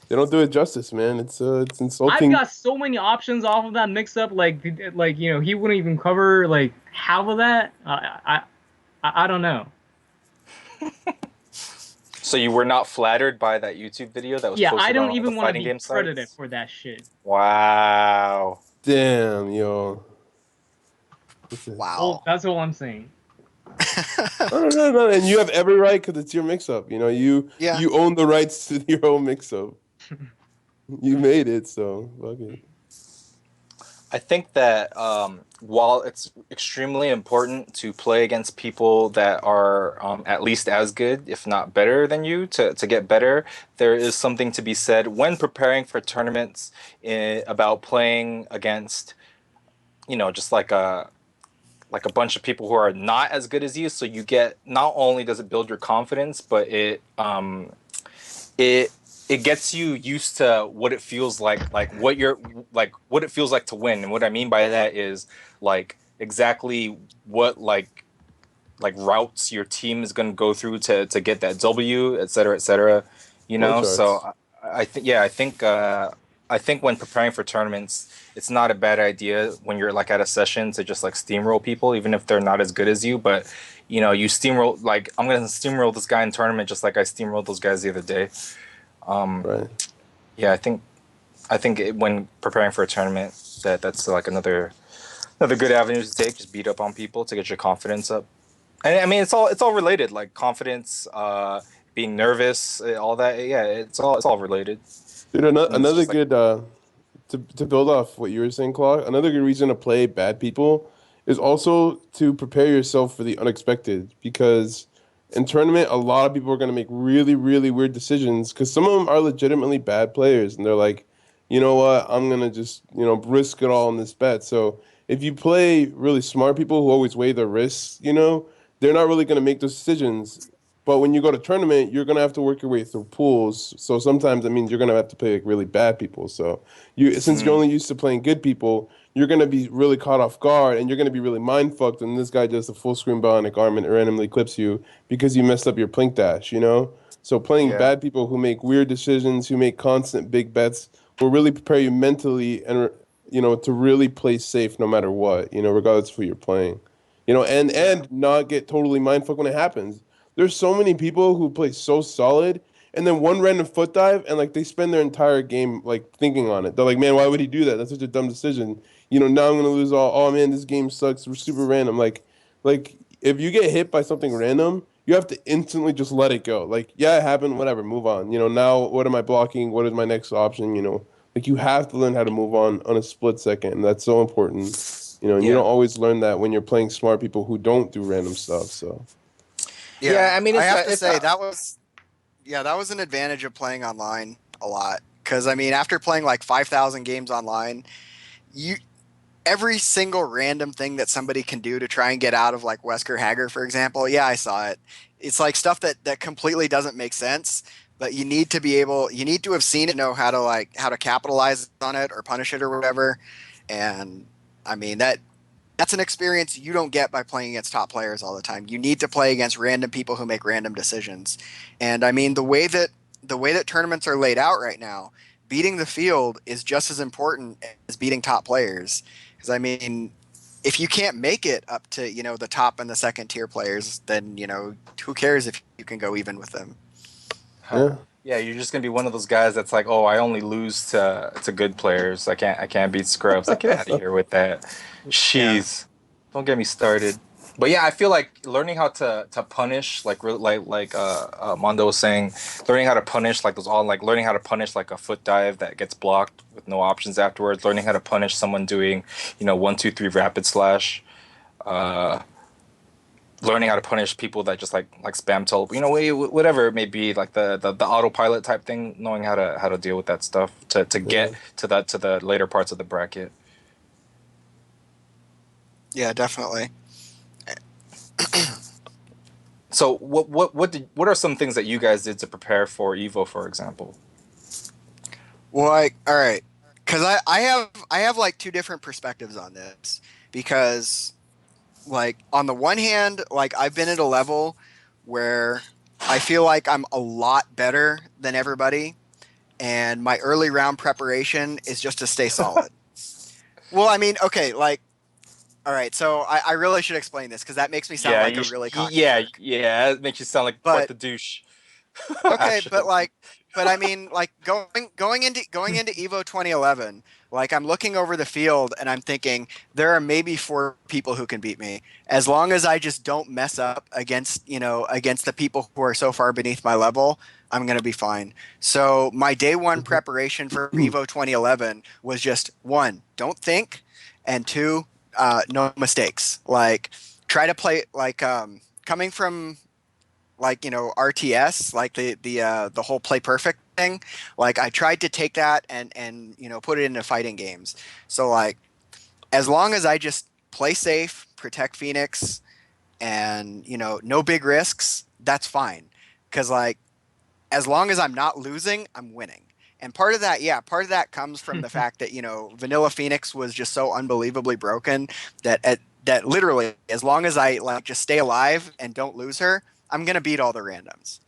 they don't do it justice, man. It's I've insulting. got so many options off of that mix up. Like he wouldn't even cover like half of that. I don't know. So you were not flattered by that YouTube video that was Yeah, posted I don't on all the even want to fighting be game credited sites? for that shit. Wow. Damn, yo. wow. That's all I'm saying. No. And you have every right because it's your mix-up. Yeah. You own the rights to your own mix-up. You made it, so fuck it. I think that while it's extremely important to play against people that are at least as good, if not better than you, to get better, there is something to be said when preparing for tournaments about playing against, just like a bunch of people who are not as good as you. So you get, not only does it build your confidence, but it gets you used to what it feels like what it feels like to win. And what I mean by that is like exactly what routes your team is going to go through to get that W, et cetera, et cetera. Flowcharts. So I think when preparing for tournaments, it's not a bad idea when you're like at a session to just like steamroll people, even if they're not as good as you. But you steamroll, like, I'm gonna steamroll this guy in tournament just like I steamrolled those guys the other day. Right. Yeah, I think when preparing for a tournament, that's like another good avenue to take. Just beat up on people to get your confidence up. And I mean, it's all related, like confidence, being nervous, all that. Yeah, it's all related. Dude, And it's another just like, good to build off what you were saying, Claude. Another good reason to play bad people is also to prepare yourself for the unexpected because In tournament, a lot of people are going to make really, really weird decisions because some of them are legitimately bad players, and they're like, you know what, I'm going to just, risk it all on this bet. So if you play really smart people who always weigh their risks, they're not really going to make those decisions. But when you go to tournament, you're going to have to work your way through pools. So sometimes that means you're going to have to play like really bad people. So since you're only used to playing good people, you're going to be really caught off guard and you're going to be really mind fucked when this guy does a full screen bionic arm and randomly clips you because you messed up your plink dash. So playing Yeah. bad people who make weird decisions, who make constant big bets, will really prepare you mentally and to really play safe no matter what, regardless of who you're playing. And not get totally mindfucked when it happens. There's so many people who play so solid and then one random foot dive and like they spend their entire game like thinking on it. They're like, man, why would he do that? That's such a dumb decision. Now I'm gonna lose all. Oh man, this game sucks. We're super random. Like if you get hit by something random, you have to instantly just let it go. Like, yeah, it happened, whatever, move on. Now what am I blocking? What is my next option? Like you have to learn how to move on a split second, and that's so important. And you Yeah. don't always learn that when you're playing smart people who don't do random stuff. So Yeah, I mean, I have to say that was an advantage of playing online a lot. Because I mean, after playing like 5,000 games online, you every single random thing that somebody can do to try and get out of like Wesker Hager, for example. Yeah, I saw it. It's like stuff that completely doesn't make sense, but you need to have seen it, know how to capitalize on it or punish it or whatever. And I mean that's an experience you don't get by playing against top players all the time. You need to play against random people who make random decisions. And I mean the way that tournaments are laid out right now, beating the field is just as important as beating top players. Because I mean, if you can't make it up to the top and the second tier players, then who cares if you can go even with them? Huh. Yeah, you're just gonna be one of those guys that's like, oh, I only lose to good players. I can't beat scrubs. Like, get out of here with that. Yeah. Jeez, don't get me started. But yeah, I feel like learning how to punish, like Mondo was saying, learning how to punish like those all like learning how to punish like a foot dive that gets blocked with no options afterwards. Learning how to punish someone doing 1 2 3 rapid slash. Uh, Learning how to punish people that just like spam teleport, whatever it may be, like the autopilot type thing, knowing how to deal with that stuff to get to the later parts of the bracket. Yeah, definitely. So what are some things that you guys did to prepare for Evo, for example? Well, all right, because I have like two different perspectives on this. Because like on the one hand, like I've been at a level where I feel like I'm a lot better than everybody, and my early round preparation is just to stay solid. Well, I mean, okay, like, all right, so I really should explain this because that makes me sound Yeah, like a really cocky yeah, jerk. yeah. It makes you sound like quite But the douche. okay, but Actually. like, but I mean, like going into Evo 2011, like I'm looking over the field and I'm thinking there are maybe four people who can beat me as long as I just don't mess up against the people who are so far beneath my level. I'm gonna be fine. So my day one preparation for Evo 2011 was just one, don't think, and two, no mistakes. Like try to play like coming from like RTS, like the whole play perfect thing. Like I tried to take that and put it into fighting games. So like as long as I just play safe, protect Phoenix, and no big risks, that's fine. Because like as long as I'm not losing, I'm winning. And part of that comes from the fact that Vanilla Phoenix was just so unbelievably broken that literally as long as I like just stay alive and don't lose her, I'm gonna beat all the randoms.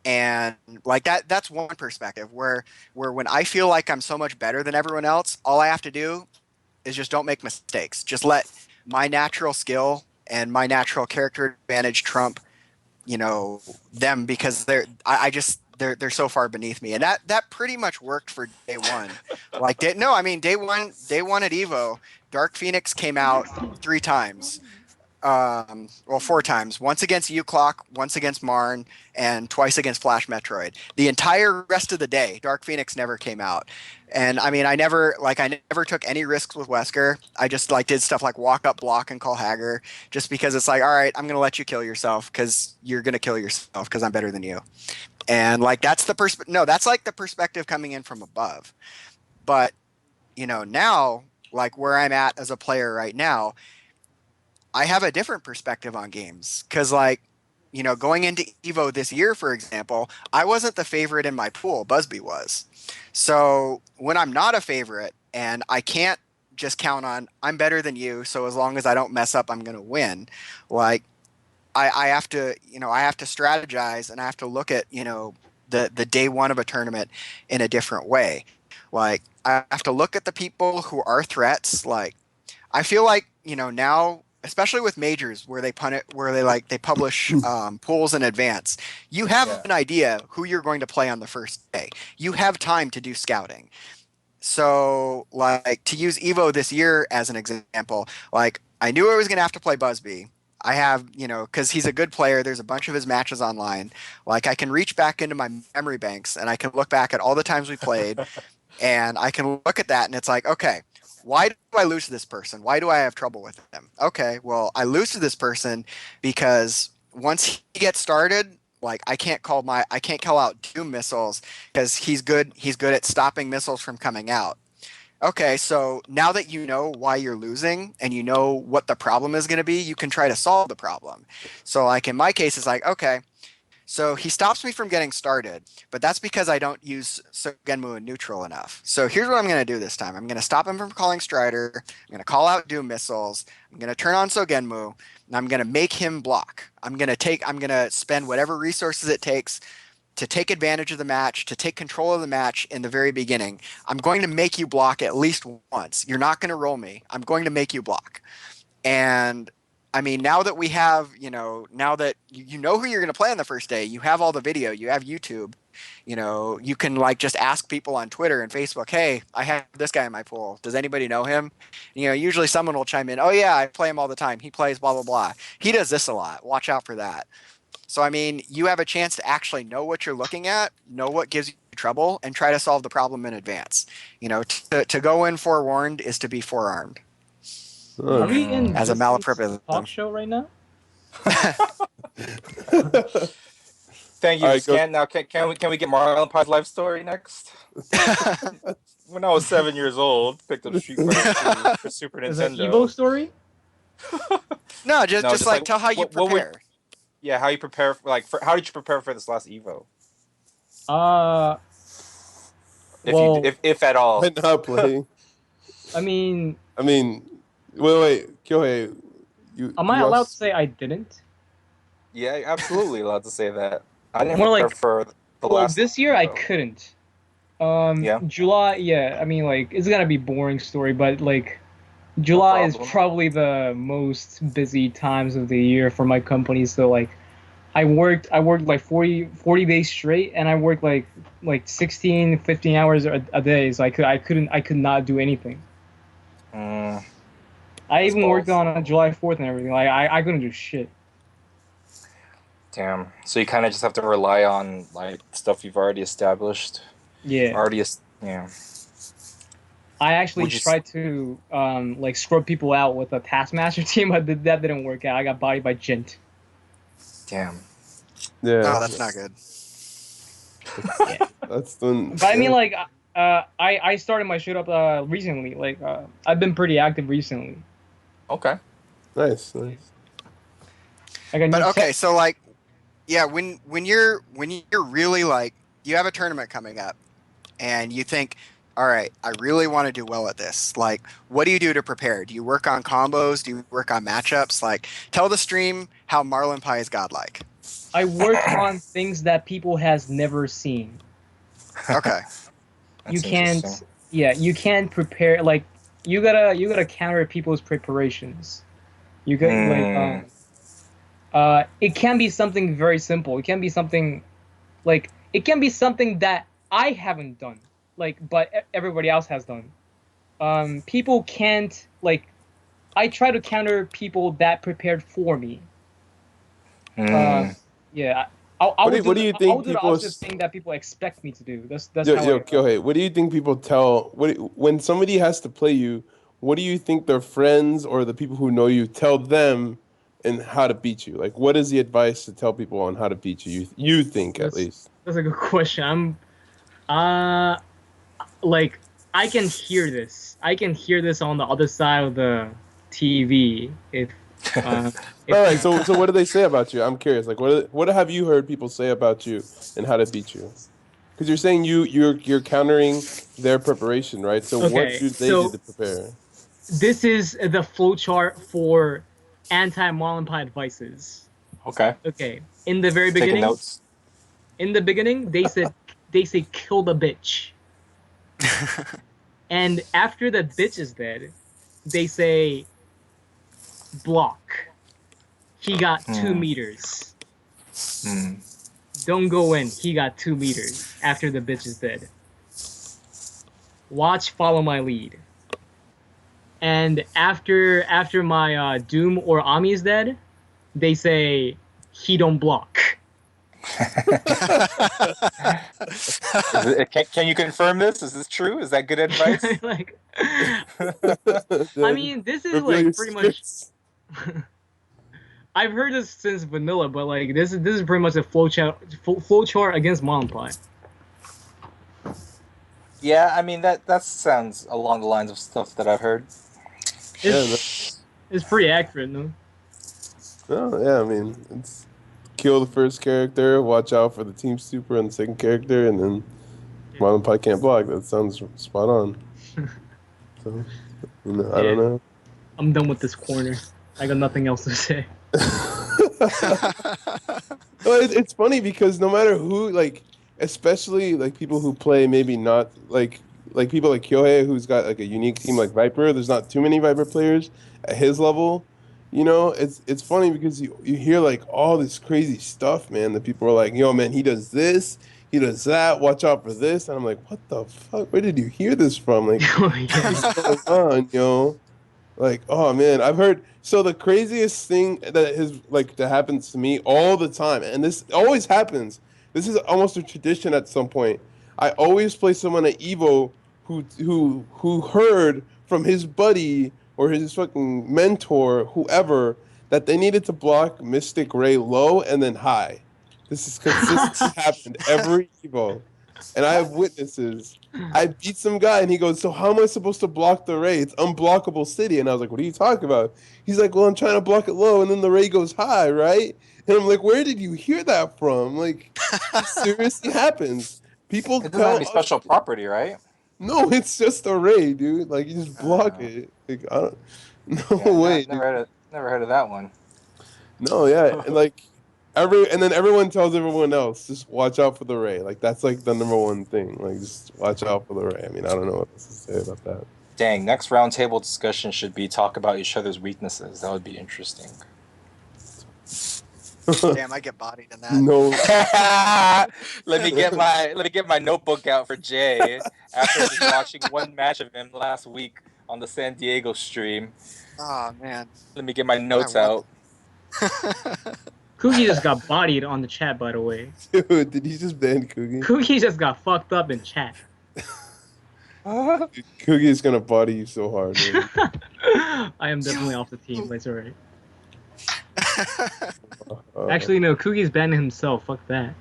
And like that's one perspective where when I feel like I'm so much better than everyone else, all I have to do is just don't make mistakes. Just let my natural skill and my natural character advantage trump them, because they're so far beneath me. And that pretty much worked for day one. Like no, I mean day one at Evo, Dark Phoenix came out 3 times. well, 4 times. Once against U-Clock, once against Marn, and twice against Flash Metroid. The entire rest of the day, Dark Phoenix never came out. And I mean, I never took any risks with Wesker. I just like did stuff like walk up, block, and call Hager, just because it's like, all right, I'm gonna let you kill yourself because you're gonna kill yourself because I'm better than you. And like that's the no, that's like the perspective coming in from above. But now, like where I'm at as a player right now, I have a different perspective on games because, like, going into Evo this year, for example, I wasn't the favorite in my pool. Busby was. So when I'm not a favorite and I can't just count on I'm better than you, so as long as I don't mess up, I'm going to win. Like I have to, I have to strategize and I have to look at, the day one of a tournament in a different way. Like I have to look at the people who are threats. Like I feel like now, especially with majors where they publish pools in advance, you have an idea who you're going to play on the first day. You have time to do scouting. So, like to use Evo this year as an example, like I knew I was going to have to play Busby. I have, because he's a good player. There's a bunch of his matches online. Like I can reach back into my memory banks and I can look back at all the times we played, and I can look at that and it's like, okay, why do I lose to this person? Why do I have trouble with them? Okay, well, I lose to this person because once he gets started, like I can't call out Doom missiles because he's good at stopping missiles from coming out. Okay, so now that you know why you're losing and you know what the problem is going to be, you can try to solve the problem. So like in my case, it's like, okay, so he stops me from getting started, but that's because I don't use Sogenmu in neutral enough. So here's what I'm going to do this time. I'm going to stop him from calling Strider. I'm going to call out Doom missiles. I'm going to turn on Sogenmu, and I'm going to make him block. I'm going to spend whatever resources it takes to take advantage of the match, to take control of the match in the very beginning. I'm going to make you block at least once. You're not going to roll me. I'm going to make you block. And I mean, now that we have, now that you know who you're going to play on the first day, you have all the video, you have YouTube, you can like just ask people on Twitter and Facebook, hey, I have this guy in my pool. Does anybody know him? Usually someone will chime in, oh yeah, I play him all the time. He plays blah, blah, blah. He does this a lot. Watch out for that. So, I mean, you have a chance to actually know what you're looking at, know what gives you trouble, and try to solve the problem in advance. To go in forewarned is to be forearmed. Are we in As a this malapropism talk show right now? Thank you, All right, go. Scan. Now, can we get Marlon Pie's life story next? When I was 7 years old, picked up Street Fighter 2 for Super Is that Nintendo. Evo story? No, just like tell how you prepare. Yeah, how you prepare how did you prepare for this last Evo? If at all. I'm not playing. I mean, wait, Kyohei, am I allowed to say I didn't? Yeah, absolutely allowed to say that. I didn't More prepare like, for the well, last this year I Evo. couldn't. Yeah. July, yeah. I mean, like, it's gonna be boring story, but like, July is probably the most busy times of the year for my company. So like, I worked like 40 days straight, and I worked like 16, 15 hours a day. So I could not do anything. I even worked on July 4th and everything. Like I couldn't do shit. Damn. So you kind of just have to rely on like stuff you've already established. Yeah. Yeah. I actually tried to like scrub people out with a Taskmaster team, but that didn't work out. I got bodied by Gent. Damn. Yeah. Oh, that's not good. Yeah. That's done. But I mean, like, I started my shoot up recently. Like, I've been pretty active recently. Okay. Nice. But okay, so like, yeah, when you're really like you have a tournament coming up, and you think, all right, I really want to do well at this. Like, what do you do to prepare? Do you work on combos? Do you work on matchups? Like, tell the stream how Marlon Pie is godlike. I work on things that people has never seen. Okay. You can't prepare, like, you gotta counter people's preparations. You got it can be something very simple. It can be something that I haven't done, like, but everybody else has done. People can't, like, I try to counter people that prepared for me. Yeah, I would What do you I think would do the people? opposite thing that people expect me to do. That's Yo, how yo, I. Kyohei, what do you think people tell when somebody has to play you? What do you think their friends or the people who know you tell them and how to beat you? Like, what is the advice to tell people on how to beat you? You think at least. That's a good question. Uh like I can hear this. I can hear this on the other side of the TV. Uh, All if right. So what do they say about you? I'm curious. Like, what have you heard people say about you and how to beat you? Because you're saying you're countering their preparation, right? So what okay, do they do so to prepare? this is the flowchart for anti-Molenpie advices. Okay. Okay, in the very Taking beginning, notes. they say kill the bitch, and after the bitch is dead, they say block. He got 2 meters. Don't go in. He got 2 meters after the bitch is dead. Watch, follow my lead. And after my Doom or Ami is dead, they say he don't block. Can you confirm this? Is this true? Is that good advice? Like, I mean, this is Reveal your like pretty much. secrets. I've heard this since vanilla, but like this is pretty much a flowchart against Monpie. Yeah, I mean that sounds along the lines of stuff that I've heard. It's pretty accurate, no? Oh yeah, I mean, it's kill the first character, watch out for the team super on the second character, and then Modern Pie can't block. That sounds spot on. So, I don't know. I'm done with this corner. I got nothing else to say. It's funny because no matter who, like, especially like people who play maybe not like people like Kyohei who's got like a unique team like Viper. There's not too many Viper players at his level. It's funny because you hear like all this crazy stuff, man. That people are like, yo, man, he does this, he does that. Watch out for this, and I'm like, what the fuck? Where did you hear this from? Like, what's going on, yo? Like, oh man, I've heard. So the craziest thing that happens to me all the time, and this always happens. This is almost a tradition at some point. I always play someone at Evo who heard from his buddy or his fucking mentor, whoever, that they needed to block Mystic Ray low and then high. This is consistently happened every Evo, and I have witnesses. I beat some guy and he goes, so how am I supposed to block the ray? It's unblockable city. And I was like, what are you talking about? He's like, well, I'm trying to block it low and then the ray goes high, right? And I'm like, where did you hear that from? Like, this seriously happens. People It doesn't have tell any us, special property, right? no, it's just a ray, dude. Like, you just block it. Like, I don't, no way, dude. Never heard of that one. No, yeah. And like, and then everyone tells everyone else, just watch out for the ray. Like that's like the number one thing. Like just watch out for the ray. I mean, I don't know what else to say about that. Dang, next roundtable discussion should be talk about each other's weaknesses. That would be interesting. Damn, I get bodied in that. No. let me get my notebook out for Jay after just watching one match of him last week on the San Diego stream. Oh man. Let me get my notes out. Cookie just got bodied on the chat, by the way. Dude, did he just ban Cookie? Cookie just got fucked up in chat. Cookie is gonna body you so hard, dude. I am definitely off the team, but it's alright. Actually, no, Cookie's banning himself. Fuck that.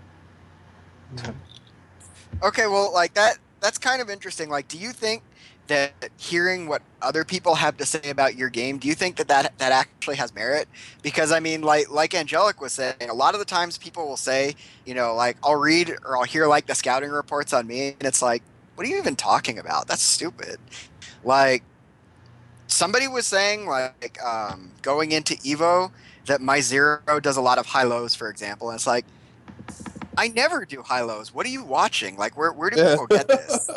Okay, well, like that's kind of interesting. Like, do you think that hearing what other people have to say about your game, do you think that actually has merit? Because I mean, like Angelic was saying, a lot of the times people will say, like I'll read or I'll hear like the scouting reports on me, and it's like, what are you even talking about? That's stupid. Like somebody was saying, like going into Evo, that my zero does a lot of high lows, for example, and it's like, I never do high lows. What are you watching? Like, where do people get this?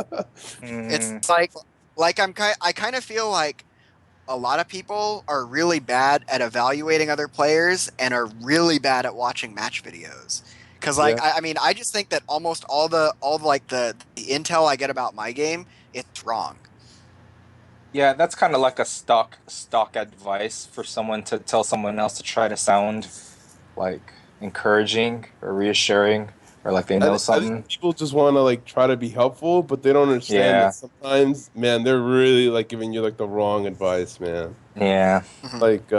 It's like I kind of feel like a lot of people are really bad at evaluating other players and are really bad at watching match videos. Because like I mean, I just think that almost all the intel I get about my game, it's wrong. Yeah, that's kind of like a stock advice for someone to tell someone else to try to sound like encouraging or reassuring or like they know I think something. people just want to like try to be helpful, but they don't understand that Yeah, sometimes, man, they're really like giving you like the wrong advice, man. yeah, Mhm. Like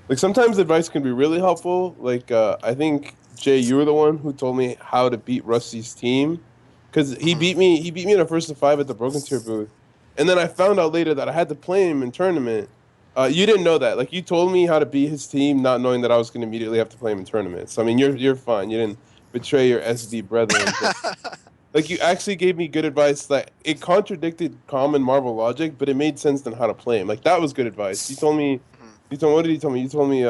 like sometimes advice can be really helpful. Like I think Jay, you were the one who told me how to beat Rusty's team because Mhm. he beat me in a first to five at the Brokentier booth, and then I found out later that I had to play him in tournament. You didn't know that. Like you told me how to beat his team, not knowing that I was going to immediately have to play him in tournaments. I mean, you're fine. You didn't betray your SD brethren, but like you actually gave me good advice that it contradicted common Marvel logic, but it made sense on how to play him. Like that was good advice. Mhm. You told me what did you tell me? You told me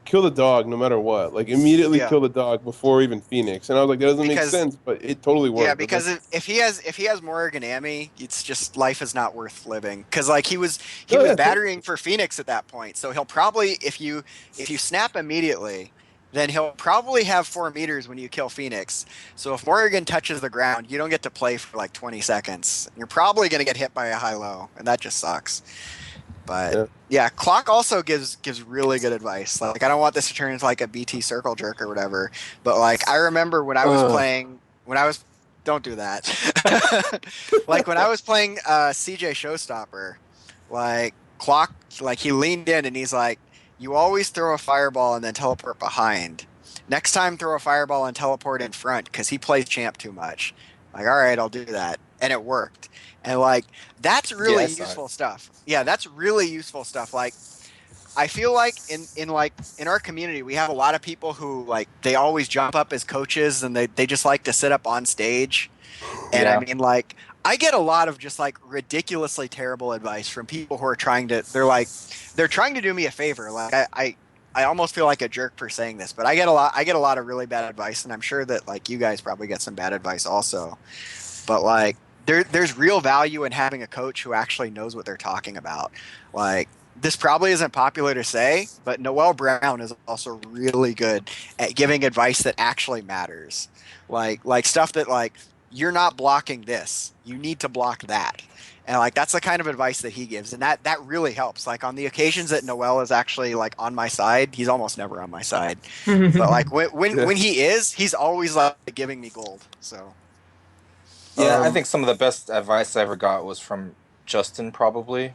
kill the dog no matter what. Like immediately Yeah, kill the dog before even Phoenix. And I was like, that doesn't make because sense, but it totally yeah, worked. I was like, because if he has Morriganami, it's just life is not worth living. Because like he no, was yeah, totally. battering for Phoenix at that point, so he'll probably if you snap immediately, then he'll probably have 4 meters when you kill Phoenix. So if Morrigan touches the ground, you don't get to play for like 20 seconds. You're probably gonna get hit by a high low, and that just sucks. But Yeah. yeah, clock also gives really good advice. Like I don't want this to turn into like a BT circle jerk or whatever, but like I remember Ugh. when I was don't do that. Like when I was playing CJ Showstopper, like clock like he leaned in and he's like, "You always throw a fireball and then teleport behind. Next time throw a fireball and teleport in front because he plays champ too much." Like, all right, I'll do that. And it worked. And like that's yeah. really I saw it. useful stuff. Yeah, that's really useful stuff. Like I feel like in our community we have a lot of people who like they always jump up as coaches and they just like to sit up on stage. And I Yeah, mean like I get a lot of just like ridiculously terrible advice from people who are they're trying to do me a favor. Like I almost feel like a jerk for saying this, but I get a lot of really bad advice and I'm sure that like you guys probably get some bad advice also. But like there's real value in having a coach who actually knows what they're talking about. Like this probably isn't popular to say, but Noel Brown is also really good at giving advice that actually matters. Like stuff that like you're not blocking this. You need to block that. And like that's the kind of advice that he gives and that really helps. Like on the occasions that Noel is actually like on my side, he's almost never on my side. But like Yeah. when he is, he's always like giving me gold. So yeah. I Um think some of the best advice I ever got was from Justin, probably.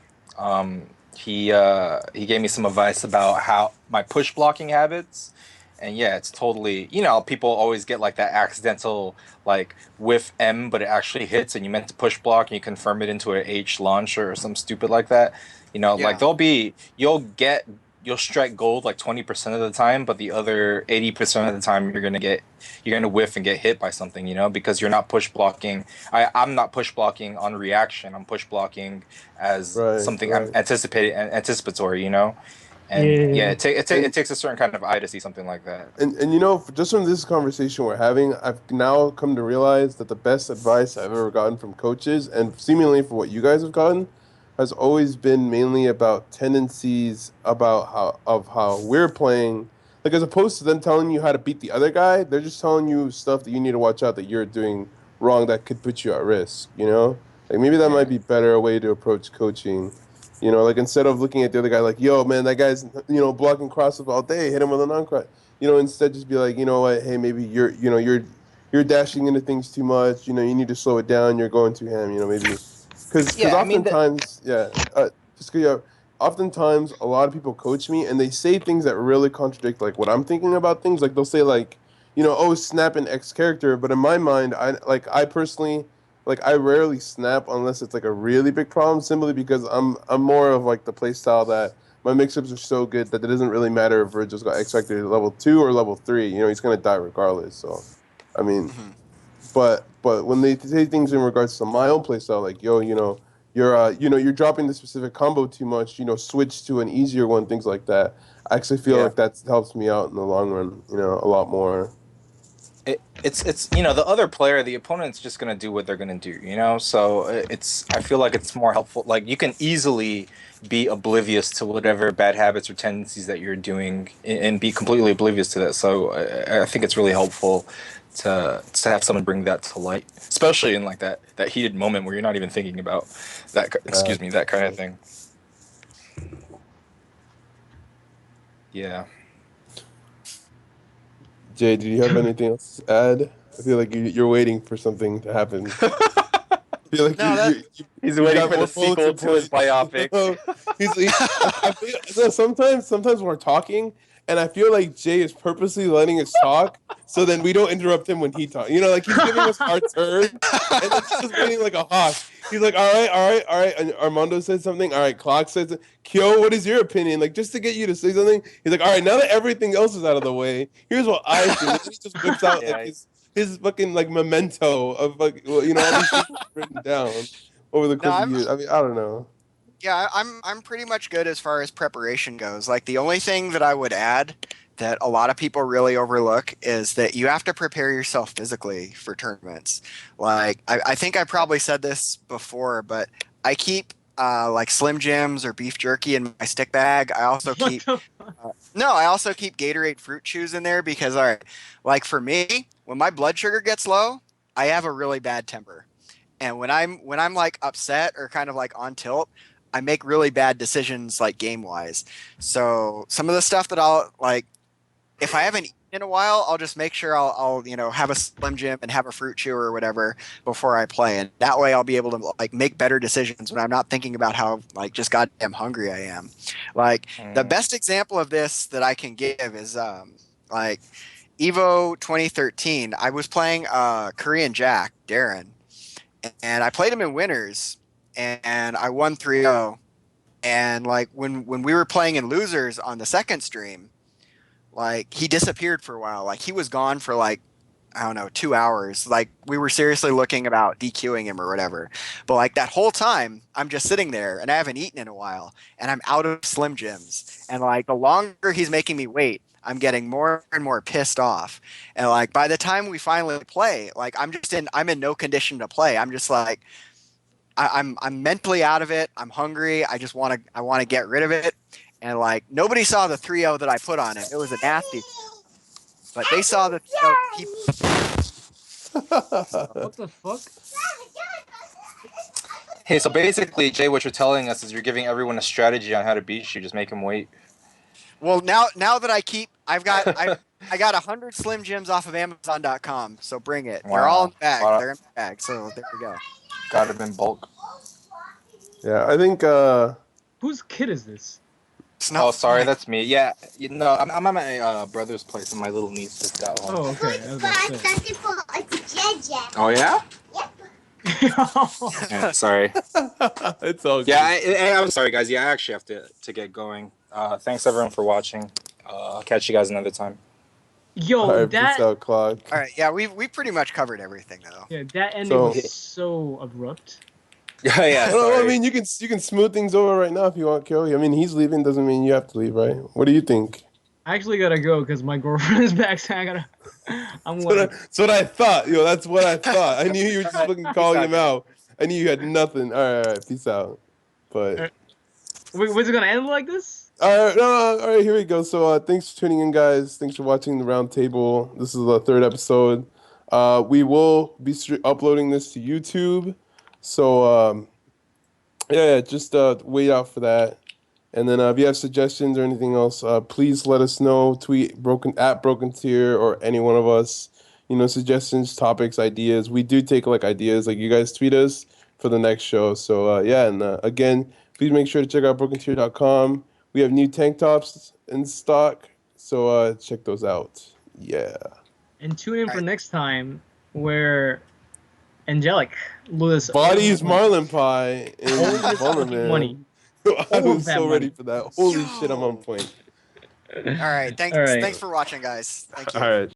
He gave me some advice about how my push blocking habits, and yeah, it's totally, people always get like that accidental like whiff M, but it actually hits, and you meant to push block and you confirm it into an H launcher or some stupid like that. Like yeah. you'll strike gold like 20% of the time, but the other 80% of the time you're gonna whiff and get hit by something, because you're not push blocking. I'm not push blocking on reaction. I'm push blocking as right, something I'm right. anticipatory, And yeah, Yeah. it And takes a certain kind of eye to see something like that. and just from this conversation we're having, I've now come to realize that the best advice I've ever gotten from coaches, and seemingly for what you guys have gotten, has always been mainly about tendencies about how we're playing. Like as opposed to them telling you how to beat the other guy, they're just telling you stuff that you need to watch out that you're doing wrong that could put you at risk, you know? Like maybe that might Yeah. be better a way to approach coaching. Like instead of looking at the other guy like, yo, man, that guy's, blocking crosses all day, hit him with a non-cross. Instead just be like, you know what, hey, maybe you're dashing into things too much. You need to slow it down. You're going too ham. Maybe because Yeah, I mean, oftentimes, yeah, just yeah, oftentimes a lot of people coach me and they say things that really contradict like what I'm thinking about things. Like they'll say like, oh, snap an X character, but in my mind, I personally like I rarely snap unless it's like a really big problem, simply because I'm more of like the play style that my mix-ups are so good that it doesn't really matter if Virgil's got X Factor level 2 or level 3. He's gonna die regardless. So, I mean, Mhm. but when they say things in regards to my own playstyle, like yo, you're dropping the specific combo too much. Switch to an easier one, things like that. I actually feel yeah. like that helps me out in the long run. A lot more. It's the other player, the opponent's just gonna do what they're gonna do, so it's I feel like it's more helpful, like you can easily be oblivious to whatever bad habits or tendencies that you're doing and be completely oblivious to that, so I think it's really helpful to have someone bring that to light, especially in like that heated moment where you're not even thinking about that. Excuse me, that kind of thing. Yeah. Jay, do you have anything else to add? I feel like you're waiting for something to happen. I feel like No, that He's you waiting got for more the bullets sequel to to his put. biopic. I feel, no, sometimes we're talking, and I feel like Jay is purposely letting us talk, so then we don't interrupt him when he talks. You know, like he's giving us our turn, and then he's just waiting like a hawk. He's like, all right, all right, all right. And Armando said something. All right, Clock said something. Kyo, what is your opinion? Like, just to get you to say something. He's like, all right, now that everything else is out of the way, here's what I think. And then he just whips out like Yeah. his fucking like memento of like, well, you know, all these things written down over the no, course of years. I mean, I don't know. yeah, I'm pretty much good as far as preparation goes. Like the only thing that I would add that a lot of people really overlook is that you have to prepare yourself physically for tournaments. Like I think I probably said this before, but I keep like Slim Jims or beef jerky in my stick bag. I also What keep the fuck? no, I also keep Gatorade fruit chews in there because all right, like for me, when my blood sugar gets low, I have a really bad temper. And when I'm like upset or kind of like on tilt, I make really bad decisions like game wise. So some of the stuff that I'll like, if I haven't eaten in a while, I'll just make sure I'll have a Slim Jim and have a fruit chew or whatever before I play, and that way I'll be able to like make better decisions when I'm not thinking about how like just goddamn hungry I am. Like the Mm. best example of this that I can give is like Evo 2013. I was playing Korean Jack Darren, and I played him in winners, and I won 3-0. And like when we were playing in losers on the second stream, like he disappeared for a while. Like he was gone for like I don't know 2 hours. Like we were seriously looking about DQing him or whatever. But like that whole time, I'm just sitting there and I haven't eaten in a while, and I'm out of Slim Jims. And like the longer he's making me wait, I'm getting more and more pissed off. And like by the time we finally play, like I'm in no condition to play. I'm just like I'm mentally out of it. I'm hungry. I want to get rid of it. And like nobody saw the 3-0 that I put on him. It was a nasty, but they saw the 3-0 he. What the fuck? Hey, so basically, Jay, what you're telling us is you're giving everyone a strategy on how to beat you. Just make them wait. Well, now that I got 100 Slim Jims off of Amazon.com. So bring it. They're all in Wow. the bag. Wow. They're in the bag. So there we go. Got it in bulk. Yeah, I think Whose kid is this? It's not Oh, sorry, mine. that's me. Yeah, I'm at my brother's place, and my little niece just got home. Oh, okay. I was about to say. Oh yeah? Yeah, sorry. it's all Yeah, I'm sorry, guys. Yeah, I actually have to get going. Thanks everyone for watching. I'll catch you guys another time. Yo, All right, that peace out, Clock. All right. Yeah, we pretty much covered everything though. yeah, that ending So- was so abrupt. Yeah, Well, I sorry. mean, you can smooth things over right now if you want, Kyo. I mean, he's leaving doesn't mean you have to leave, right? What do you think? I actually gotta go because my girlfriend is back, so I gotta. I'm like, That's what I thought. Yo, that's what I thought. I knew you were just fucking calling him out. I knew you had nothing. All right, peace out. But was it gonna end like this? all right, no, all right, here we go. So thanks for tuning in, guys. Thanks for watching the Roundtable. This is the third episode. We will be uploading this to YouTube. So yeah, just wait out for that. And then if you have suggestions or anything else, please let us know. Tweet Brokentier or any one of us. You know, suggestions, topics, ideas. We do take like ideas. Like you guys tweet us for the next show. So yeah, and again, please make sure to check out brokentier.com. We have new tank tops in stock, so check those out. Yeah. And tune in for next time where Angelic Lewis Bodies Marlin Pie and All this Bummer fucking Man. money. I All was of that so ready money. for that. Holy shit, I'm on point. All right. Thanks. All right. Thanks for watching, guys. Thank you. All right.